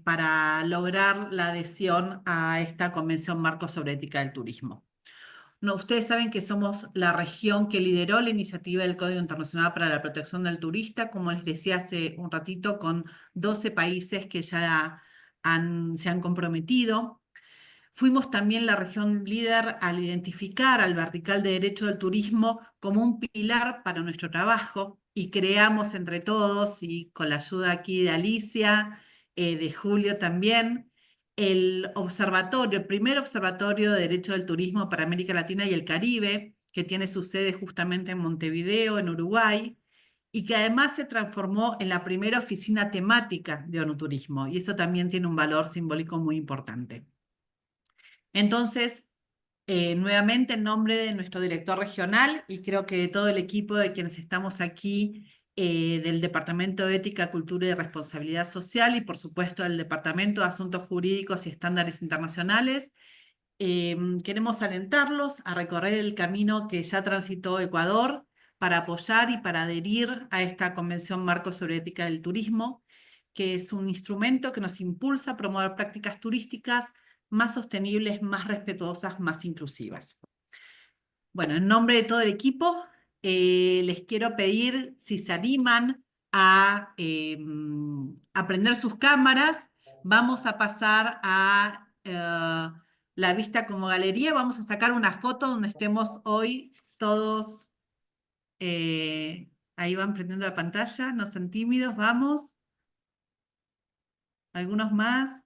para lograr la adhesión a esta Convención Marco sobre Ética del Turismo. No, ustedes saben que somos la región que lideró la iniciativa del Código Internacional para la Protección del Turista, como les decía hace un ratito, con 12 países que ya se han comprometido. Fuimos también la región líder al identificar al vertical de derecho del turismo como un pilar para nuestro trabajo y creamos entre todos, y con la ayuda aquí de Alicia, de Julio también, el observatorio, el primer observatorio de derecho del turismo para América Latina y el Caribe, que tiene su sede justamente en Montevideo, en Uruguay, y que además se transformó en la primera oficina temática de ONUturismo, y eso también tiene un valor simbólico muy importante. Entonces, nuevamente en nombre de nuestro director regional y creo que de todo el equipo de quienes estamos aquí, del Departamento de Ética, Cultura y Responsabilidad Social y por supuesto del Departamento de Asuntos Jurídicos y Estándares Internacionales, queremos alentarlos a recorrer el camino que ya transitó Ecuador para apoyar y para adherir a esta Convención Marco sobre Ética del Turismo, que es un instrumento que nos impulsa a promover prácticas turísticas más sostenibles, más respetuosas, más inclusivas. Bueno, en nombre de todo el equipo, les quiero pedir si se animan a prender sus cámaras. Vamos a pasar a la vista como galería. Vamos a sacar una foto donde estemos hoy todos. Ahí van prendiendo la pantalla, no sean tímidos, vamos. Algunos más.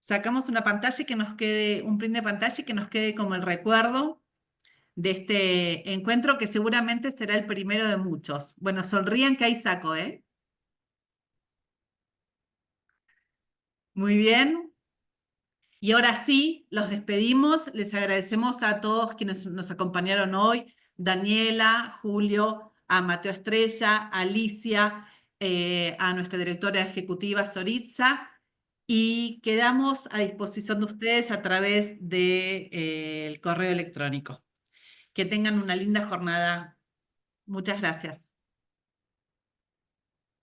Sacamos una pantalla y que nos quede, un print de pantalla y que nos quede como el recuerdo de este encuentro que seguramente será el primero de muchos. Bueno, sonrían que ahí saco, ¿eh? Muy bien. Y ahora sí, los despedimos. Les agradecemos a todos quienes nos acompañaron hoy. Daniela, Julio, a Mateo Estrella, a Alicia, a nuestra directora ejecutiva Soritza. Y quedamos a disposición de ustedes a través del correo electrónico. Que tengan una linda jornada. Muchas gracias.